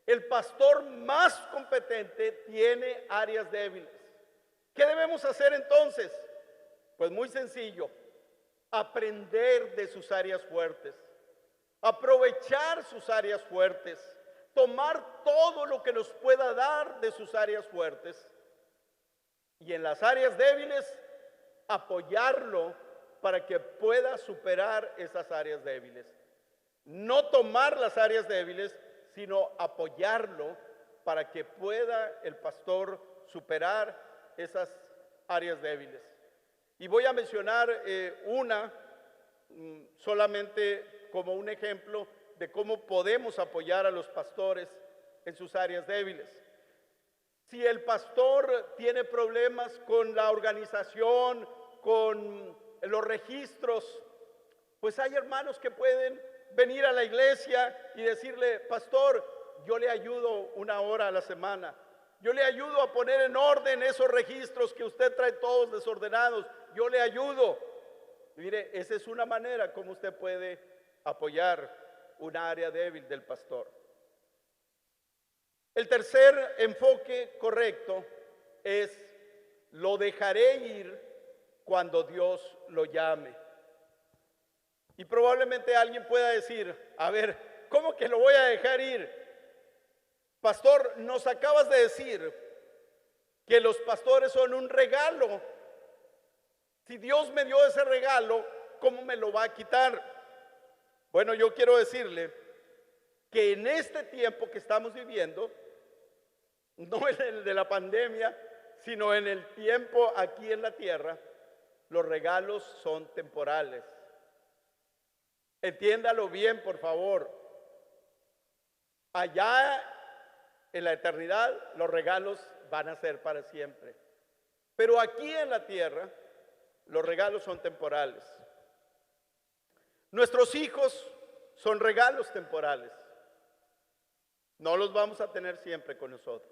El pastor más competente tiene áreas débiles. ¿Qué debemos hacer entonces? Pues muy sencillo: aprender de sus áreas fuertes, aprovechar sus áreas fuertes, tomar todo lo que nos pueda dar de sus áreas fuertes, y en las áreas débiles apoyarlo para que pueda superar esas áreas débiles. No tomar las áreas débiles sino apoyarlo para que pueda el pastor superar esas áreas débiles. Y voy a mencionar una solamente como un ejemplo de cómo podemos apoyar a los pastores en sus áreas débiles. Si el pastor tiene problemas con la organización, con los registros, pues hay hermanos que pueden venir a la iglesia y decirle: pastor, yo le ayudo 1 hora a la semana, yo le ayudo a poner en orden esos registros que usted trae todos desordenados, yo le ayudo. Y mire, esa es una manera como usted puede apoyar un área débil del pastor. El tercer enfoque correcto es: lo dejaré ir cuando Dios lo llame. Y probablemente alguien pueda decir: a ver, ¿cómo que lo voy a dejar ir? Pastor, nos acabas de decir que los pastores son un regalo. Si Dios me dio ese regalo, ¿cómo me lo va a quitar? Bueno, yo quiero decirle que en este tiempo que estamos viviendo, no en el de la pandemia, sino en el tiempo aquí en la tierra, los regalos son temporales. Entiéndalo bien, por favor. Allá en la eternidad los regalos van a ser para siempre. Pero aquí en la tierra los regalos son temporales. Nuestros hijos son regalos temporales. No los vamos a tener siempre con nosotros.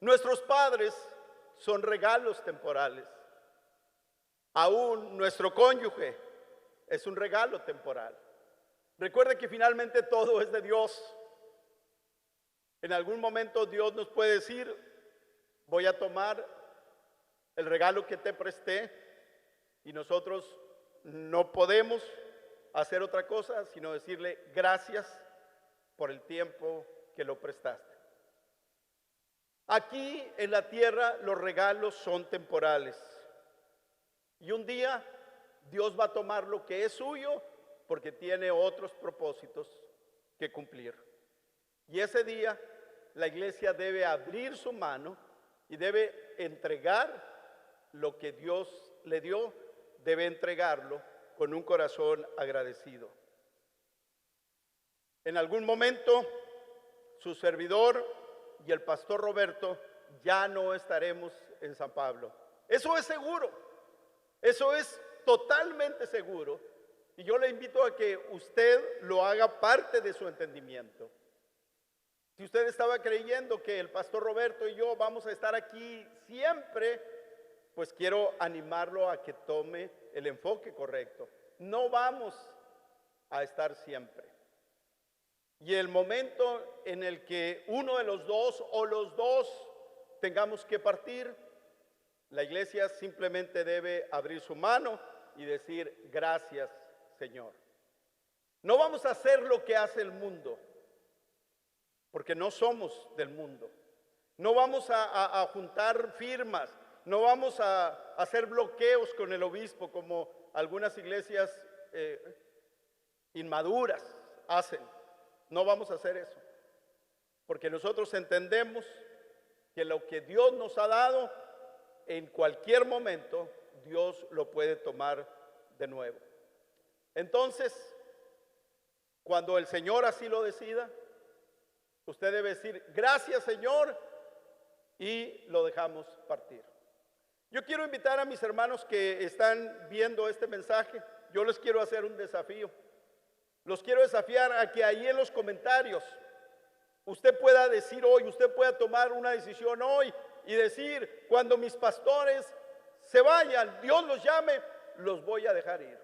Nuestros padres son regalos temporales. Aún nuestro cónyuge es un regalo temporal. Recuerde que finalmente todo es de Dios. En algún momento Dios nos puede decir: voy a tomar el regalo que te presté, y nosotros no podemos hacer otra cosa sino decirle: gracias por el tiempo que lo prestaste. Aquí en la tierra los regalos son temporales, y un día Dios va a tomar lo que es suyo porque tiene otros propósitos que cumplir. Y ese día la iglesia debe abrir su mano y debe entregar lo que Dios le dio, debe entregarlo con un corazón agradecido. En algún momento su servidor y el pastor Roberto ya no estaremos en San Pablo. Eso es seguro, eso es totalmente seguro, y yo le invito a que usted lo haga parte de su entendimiento. Si usted estaba creyendo que el pastor Roberto y yo vamos a estar aquí siempre, pues quiero animarlo a que tome el enfoque correcto. No vamos a estar siempre. Y el momento en el que uno de los dos o los dos tengamos que partir, la iglesia simplemente debe abrir su mano y decir: gracias, Señor. No vamos a hacer lo que hace el mundo, porque no somos del mundo. No vamos a juntar firmas, no vamos a hacer bloqueos con el obispo como algunas iglesias inmaduras hacen. No vamos a hacer eso, porque nosotros entendemos que lo que Dios nos ha dado, en cualquier momento Dios lo puede tomar de nuevo. Entonces, cuando el Señor así lo decida, usted debe decir: gracias, Señor, y lo dejamos partir. Yo quiero invitar a mis hermanos que están viendo este mensaje. Yo les quiero hacer un desafío. Los quiero desafiar a que ahí en los comentarios usted pueda decir hoy, usted pueda tomar una decisión hoy y decir: cuando mis pastores se vayan, Dios los llame, los voy a dejar ir.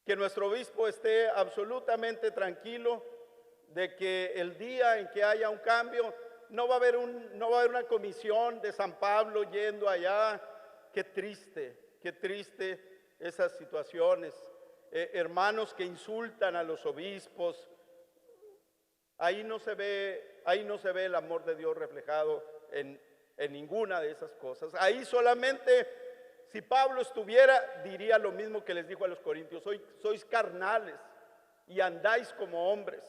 Que nuestro obispo esté absolutamente tranquilo de que el día en que haya un cambio, no va a haber una comisión de San Pablo yendo allá. Qué triste esas situaciones. Hermanos que insultan a los obispos. Ahí no se ve el amor de Dios reflejado en ninguna de esas cosas. Ahí solamente, si Pablo estuviera, diría lo mismo que les dijo a los corintios: sois carnales y andáis como hombres.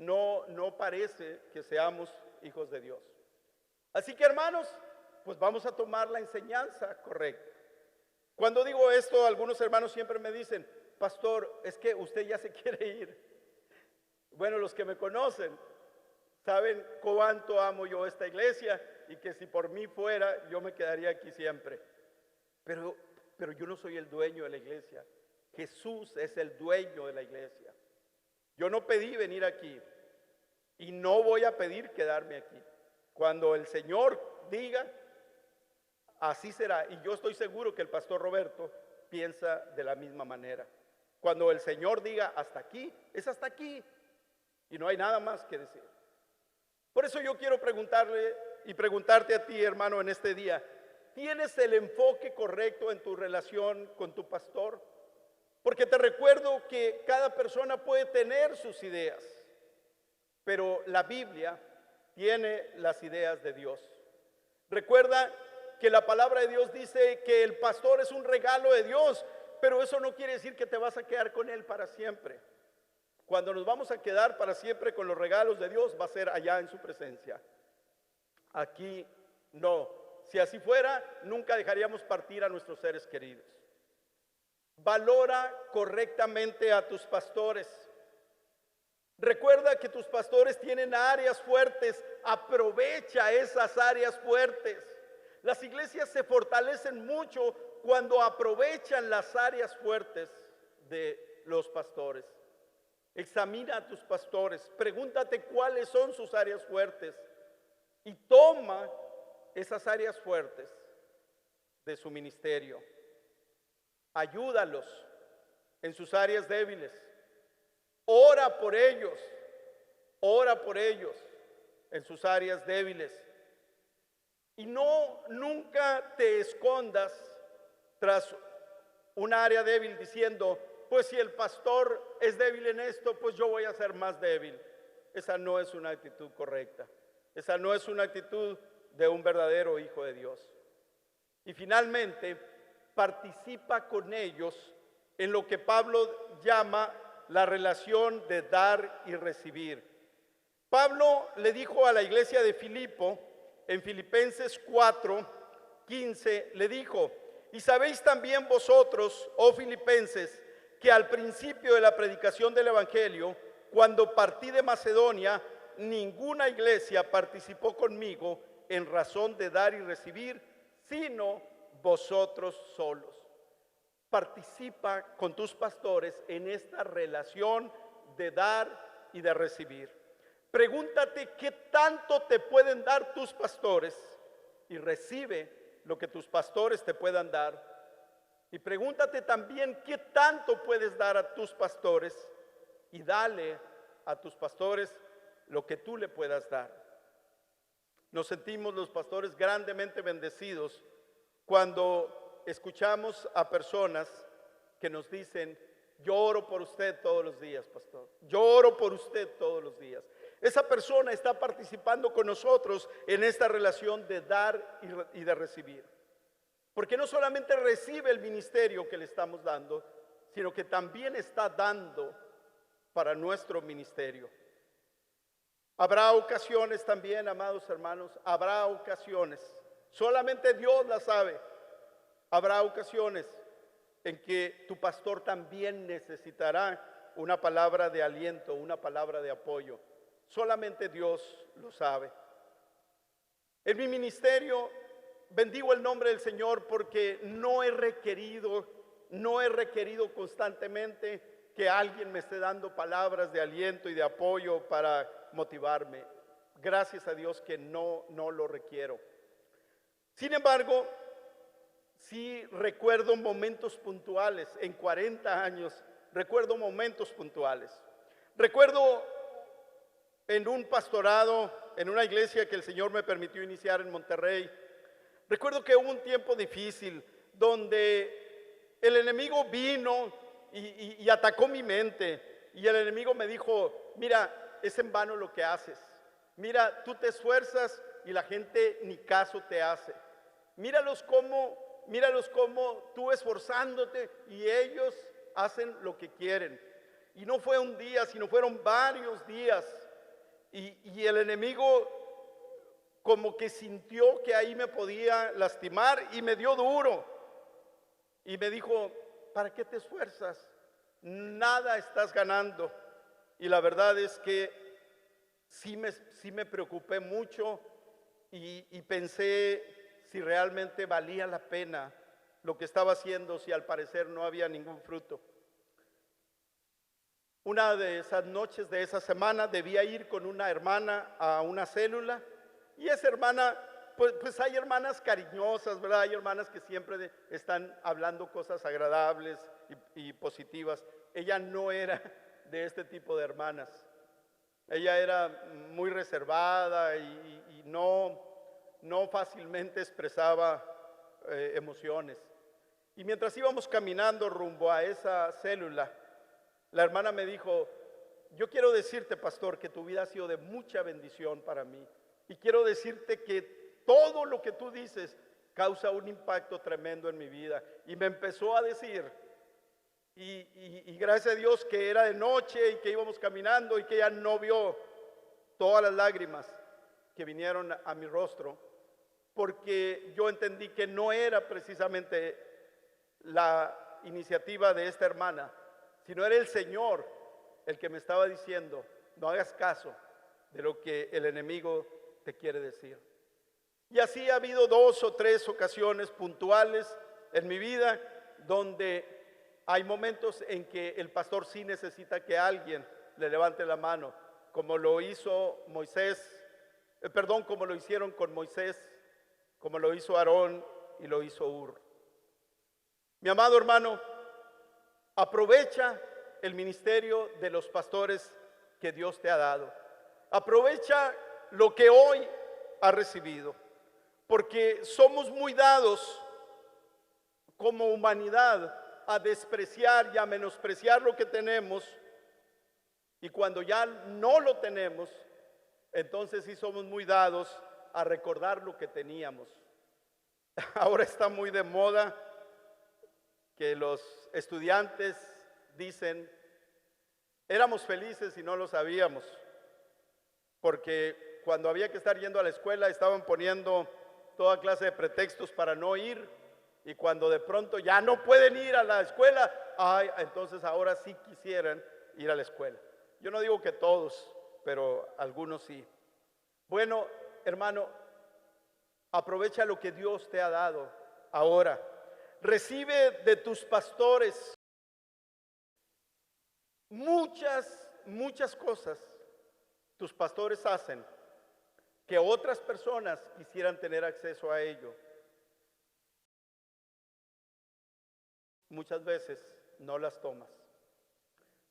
no parece que seamos hijos de Dios. Así que, hermanos, pues vamos a tomar la enseñanza correcta. Cuando digo esto, algunos hermanos siempre me dicen: pastor, es que usted ya se quiere ir. Bueno, los que me conocen saben cuánto amo yo esta iglesia y que si por mí fuera, yo me quedaría aquí siempre. Pero yo no soy el dueño de la iglesia. Jesús es el dueño de la iglesia. Yo no pedí venir aquí y no voy a pedir quedarme aquí. Cuando el Señor diga, así será. Y yo estoy seguro que el pastor Roberto piensa de la misma manera. Cuando el Señor diga hasta aquí, es hasta aquí. Y no hay nada más que decir. Por eso yo quiero preguntarle y preguntarte a ti, hermano, en este día: ¿tienes el enfoque correcto en tu relación con tu pastor? Porque te recuerdo que cada persona puede tener sus ideas, pero la Biblia tiene las ideas de Dios. Recuerda que la palabra de Dios dice que el pastor es un regalo de Dios, pero eso no quiere decir que te vas a quedar con él para siempre. Cuando nos vamos a quedar para siempre con los regalos de Dios, va a ser allá en su presencia. Aquí no. Si así fuera, nunca dejaríamos partir a nuestros seres queridos. Valora correctamente a tus pastores. Recuerda que tus pastores tienen áreas fuertes. Aprovecha esas áreas fuertes. Las iglesias se fortalecen mucho cuando aprovechan las áreas fuertes de los pastores. Examina a tus pastores, pregúntate cuáles son sus áreas fuertes y toma esas áreas fuertes de su ministerio. Ayúdalos en sus áreas débiles. Ora por ellos en sus áreas débiles. Y nunca te escondas tras un área débil diciendo: pues si el pastor es débil en esto, pues yo voy a ser más débil. Esa no es una actitud correcta. Esa no es una actitud de un verdadero hijo de Dios. Y finalmente, participa con ellos en lo que Pablo llama la relación de dar y recibir. Pablo le dijo a la iglesia de Filipo, en Filipenses 4:15, le dijo: y sabéis también vosotros, oh filipenses, que al principio de la predicación del evangelio, cuando partí de Macedonia, ninguna iglesia participó conmigo en razón de dar y recibir, sino vosotros solos. Participa con tus pastores en esta relación de dar y de recibir. Pregúntate qué tanto te pueden dar tus pastores y recibe lo que tus pastores te puedan dar. Y pregúntate también qué tanto puedes dar a tus pastores y dale a tus pastores lo que tú le puedas dar. Nos sentimos los pastores grandemente bendecidos cuando escuchamos a personas que nos dicen: yo oro por usted todos los días, pastor. Yo oro por usted todos los días. Esa persona está participando con nosotros en esta relación de dar y de recibir. Porque no solamente recibe el ministerio que le estamos dando, sino que también está dando para nuestro ministerio. Habrá ocasiones también, amados hermanos, habrá ocasiones, solamente Dios las sabe. Habrá ocasiones en que tu pastor también necesitará una palabra de aliento, una palabra de apoyo. Solamente Dios lo sabe. En mi ministerio bendigo el nombre del Señor porque no he requerido constantemente que alguien me esté dando palabras de aliento y de apoyo para motivarme. Gracias a Dios que no lo requiero. Sin embargo, sí recuerdo momentos puntuales. En 40 años recuerdo momentos puntuales. Recuerdo en un pastorado, en una iglesia que el Señor me permitió iniciar en Monterrey. Recuerdo que hubo un tiempo difícil donde el enemigo vino y atacó mi mente. Y el enemigo me dijo: mira, es en vano lo que haces. Mira, tú te esfuerzas y la gente ni caso te hace. Míralos como tú esforzándote y ellos hacen lo que quieren. Y no fue un día, sino fueron varios días y el enemigo como que sintió que ahí me podía lastimar y me dio duro. Y me dijo, ¿para qué te esfuerzas? Nada estás ganando. Y la verdad es que sí me preocupé mucho y pensé si realmente valía la pena lo que estaba haciendo, si al parecer no había ningún fruto. Una de esas noches de esa semana debía ir con una hermana a una célula, y esa hermana, pues hay hermanas cariñosas, ¿verdad? Hay hermanas que siempre están hablando cosas agradables y positivas. Ella no era de este tipo de hermanas. Ella era muy reservada y no fácilmente expresaba emociones. Y mientras íbamos caminando rumbo a esa célula, la hermana me dijo, yo quiero decirte, pastor, que tu vida ha sido de mucha bendición para mí. Y quiero decirte que todo lo que tú dices causa un impacto tremendo en mi vida. Y me empezó a decir, y gracias a Dios que era de noche y que íbamos caminando y que ella no vio todas las lágrimas que vinieron a mi rostro, porque yo entendí que no era precisamente la iniciativa de esta hermana, sino era el Señor el que me estaba diciendo, no hagas caso de lo que el enemigo te quiere decir. Y así ha habido 2 o 3 ocasiones puntuales en mi vida donde hay momentos en que el pastor sí necesita que alguien le levante la mano, como lo hizo como lo hicieron con Moisés, como lo hizo Aarón y lo hizo Hur. Mi amado hermano, aprovecha el ministerio de los pastores que Dios te ha dado. Aprovecha lo que hoy has recibido, porque somos muy dados como humanidad a despreciar y a menospreciar lo que tenemos, y cuando ya no lo tenemos, entonces sí somos muy dados a recordar lo que teníamos. Ahora está muy de moda que los estudiantes dicen, éramos felices y no lo sabíamos, porque cuando había que estar yendo a la escuela estaban poniendo toda clase de pretextos para no ir, y cuando de pronto ya no pueden ir a la escuela, entonces ahora sí quisieran ir a la escuela. Yo no digo que todos, pero algunos sí. Bueno, hermano, aprovecha lo que Dios te ha dado ahora. Recibe de tus pastores muchas cosas. Tus pastores hacen que otras personas quisieran tener acceso a ello. Muchas veces no las tomas.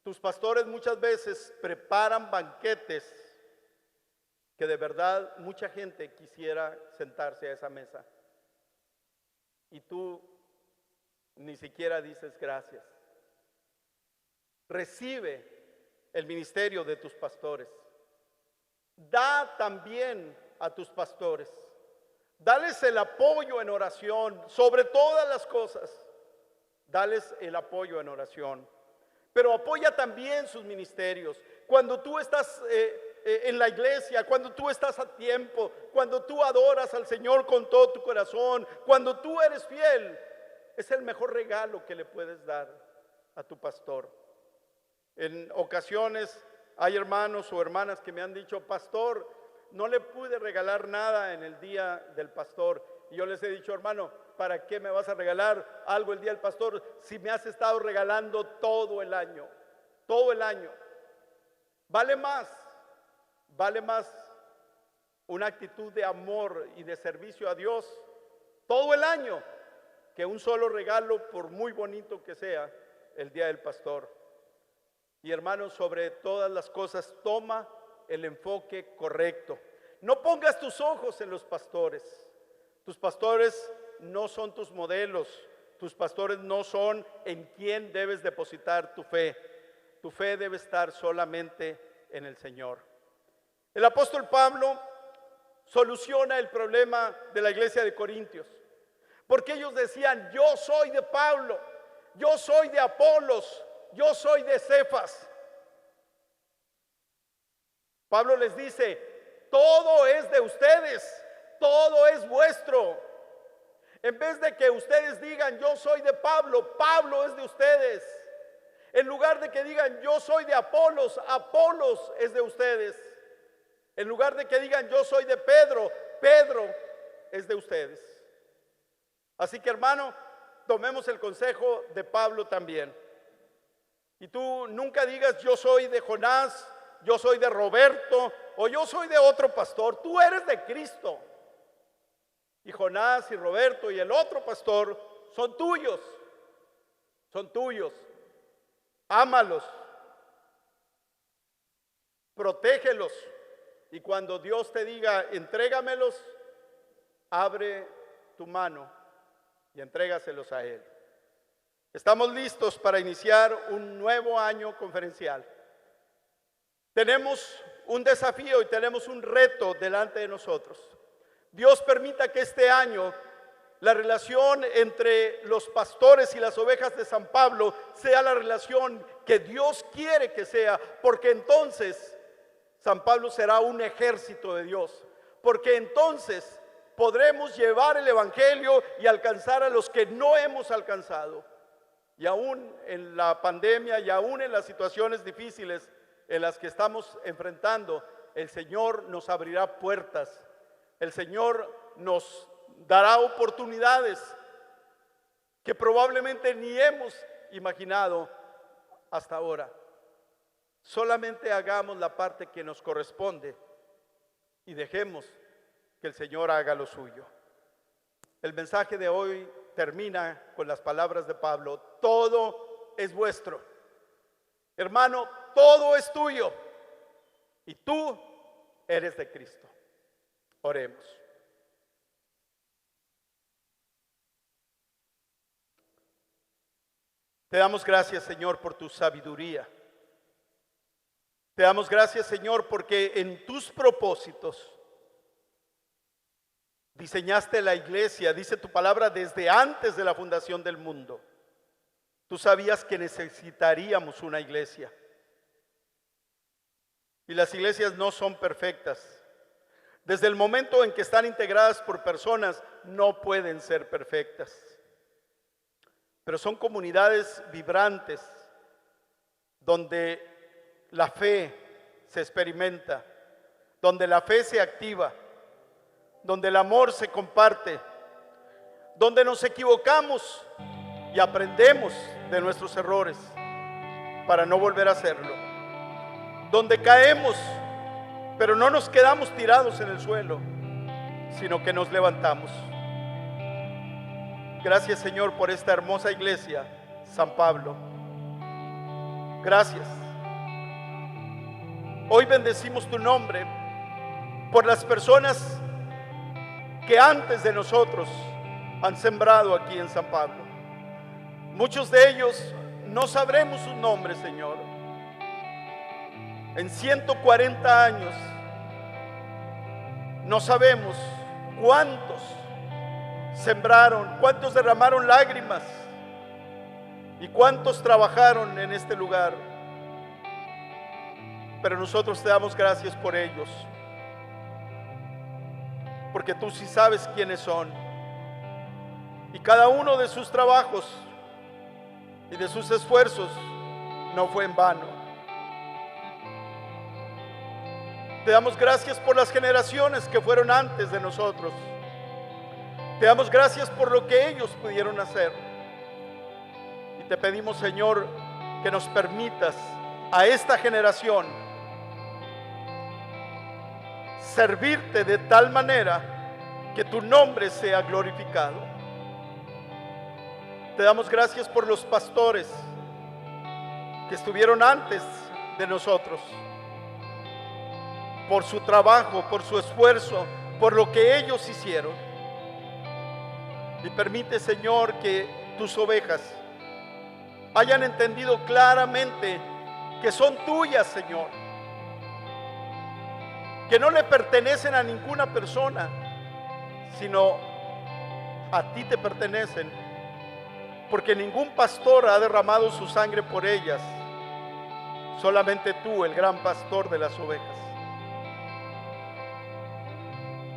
Tus pastores muchas veces preparan banquetes que de verdad mucha gente quisiera sentarse a esa mesa, y tú ni siquiera dices gracias. Recibe el ministerio de tus pastores. Da también a tus pastores. Dales el apoyo en oración, sobre todas las cosas. Dales el apoyo en oración. Pero apoya también sus ministerios. Cuando tú estás en la iglesia, cuando tú estás a tiempo, cuando tú adoras al Señor con todo tu corazón, cuando tú eres fiel, es el mejor regalo que le puedes dar a tu pastor. En ocasiones hay hermanos o hermanas que me han dicho, pastor, no le pude regalar nada en el día del pastor. Y yo les he dicho, hermano, ¿para qué me vas a regalar algo el día del pastor si me has estado regalando todo el año? Todo el año. Vale más una actitud de amor y de servicio a Dios todo el año que un solo regalo, por muy bonito que sea, el día del pastor. Y hermanos, sobre todas las cosas, toma el enfoque correcto. No pongas tus ojos en los pastores. Tus pastores no son tus modelos. Tus pastores no son en quien debes depositar tu fe. Tu fe debe estar solamente en el Señor. El apóstol Pablo soluciona el problema de la iglesia de Corintios, porque ellos decían, yo soy de Pablo, yo soy de Apolos, yo soy de Cefas. Pablo les dice, todo es de ustedes, todo es vuestro. En vez de que ustedes digan, yo soy de Pablo, Pablo es de ustedes. En lugar de que digan, yo soy de Apolos, Apolos es de ustedes. En lugar de que digan, yo soy de Pedro, Pedro es de ustedes. Así que, hermano, tomemos el consejo de Pablo también. Y tú nunca digas, yo soy de Jonás, yo soy de Roberto, o yo soy de otro pastor. Tú eres de Cristo. Y Jonás y Roberto y el otro pastor son tuyos. Son tuyos. Ámalos. Protégelos. Y cuando Dios te diga, entrégamelos, abre tu mano y entrégaselos a Él. Estamos listos para iniciar un nuevo año conferencial. Tenemos un desafío y tenemos un reto delante de nosotros. Dios permita que este año la relación entre los pastores y las ovejas de San Pablo sea la relación que Dios quiere que sea, porque entonces San Pablo será un ejército de Dios, porque entonces podremos llevar el evangelio y alcanzar a los que no hemos alcanzado. Y aún en la pandemia y aún en las situaciones difíciles en las que estamos enfrentando, el Señor nos abrirá puertas. El Señor nos dará oportunidades que probablemente ni hemos imaginado hasta ahora. Solamente hagamos la parte que nos corresponde y dejemos que el Señor haga lo suyo. El mensaje de hoy termina con las palabras de Pablo: todo es vuestro. Hermano, todo es tuyo y tú eres de Cristo. Oremos. Te damos gracias, Señor, por tu sabiduría. Te damos gracias, Señor, porque en tus propósitos diseñaste la iglesia, dice tu palabra, desde antes de la fundación del mundo. Tú sabías que necesitaríamos una iglesia. Y las iglesias no son perfectas. Desde el momento en que están integradas por personas, no pueden ser perfectas. Pero son comunidades vibrantes, donde la fe se experimenta, donde la fe se activa, donde el amor se comparte, donde nos equivocamos y aprendemos de nuestros errores para no volver a hacerlo, donde caemos, pero no nos quedamos tirados en el suelo, sino que nos levantamos. Gracias, Señor, por esta hermosa iglesia, San Pablo. Gracias. Hoy bendecimos tu nombre por las personas que antes de nosotros han sembrado aquí en San Pablo. Muchos de ellos no sabremos sus nombres, Señor. En 140 años no sabemos cuántos sembraron, cuántos derramaron lágrimas y cuántos trabajaron en este lugar. Pero nosotros te damos gracias por ellos, porque tú sí sabes quiénes son, y cada uno de sus trabajos y de sus esfuerzos no fue en vano. Te damos gracias por las generaciones que fueron antes de nosotros. Te damos gracias por lo que ellos pudieron hacer. Y te pedimos, Señor, que nos permitas a esta generación servirte de tal manera que tu nombre sea glorificado. Te damos gracias por los pastores que estuvieron antes de nosotros, por su trabajo, por su esfuerzo, por lo que ellos hicieron. Y permite, Señor, que tus ovejas hayan entendido claramente que son tuyas, Señor, que no le pertenecen a ninguna persona, sino a ti te pertenecen, porque ningún pastor ha derramado su sangre por ellas, solamente tú, el gran pastor de las ovejas.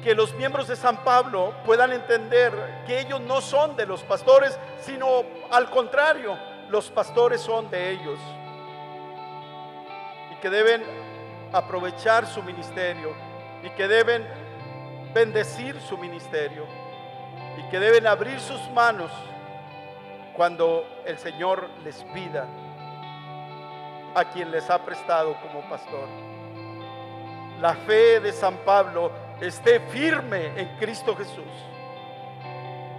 que los miembros de San Pablo puedan entender que ellos no son de los pastores, sino al contrario, los pastores son de ellos, y que deben aprovechar su ministerio, y que deben bendecir su ministerio, y que deben abrir sus manos cuando el Señor les pida a quien les ha prestado como pastor. La fe de San Pablo esté firme en Cristo Jesús.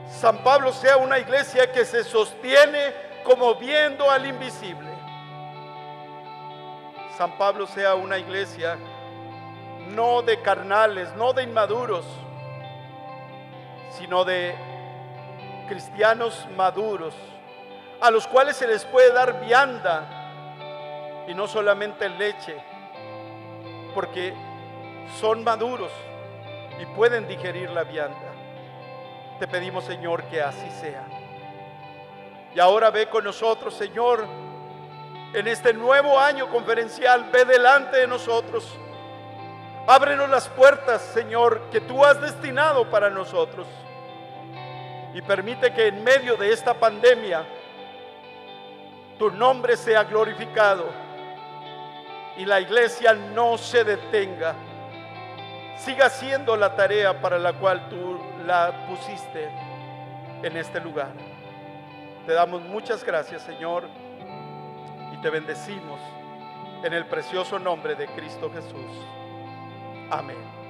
San Pablo sea una iglesia que se sostiene como viendo al invisible. San Pablo sea una iglesia no de carnales, no de inmaduros, sino de cristianos maduros, a los cuales se les puede dar vianda y no solamente leche, porque son maduros y pueden digerir la vianda. Te pedimos, Señor, que así sea. Y ahora ve con nosotros, Señor, en este nuevo año conferencial. Ve delante de nosotros. Ábrenos las puertas, Señor, que tú has destinado para nosotros. Y permite que en medio de esta pandemia tu nombre sea glorificado y la iglesia no se detenga. Siga haciendo la tarea para la cual tú la pusiste en este lugar. Te damos muchas gracias, Señor, y te bendecimos en el precioso nombre de Cristo Jesús. Amén.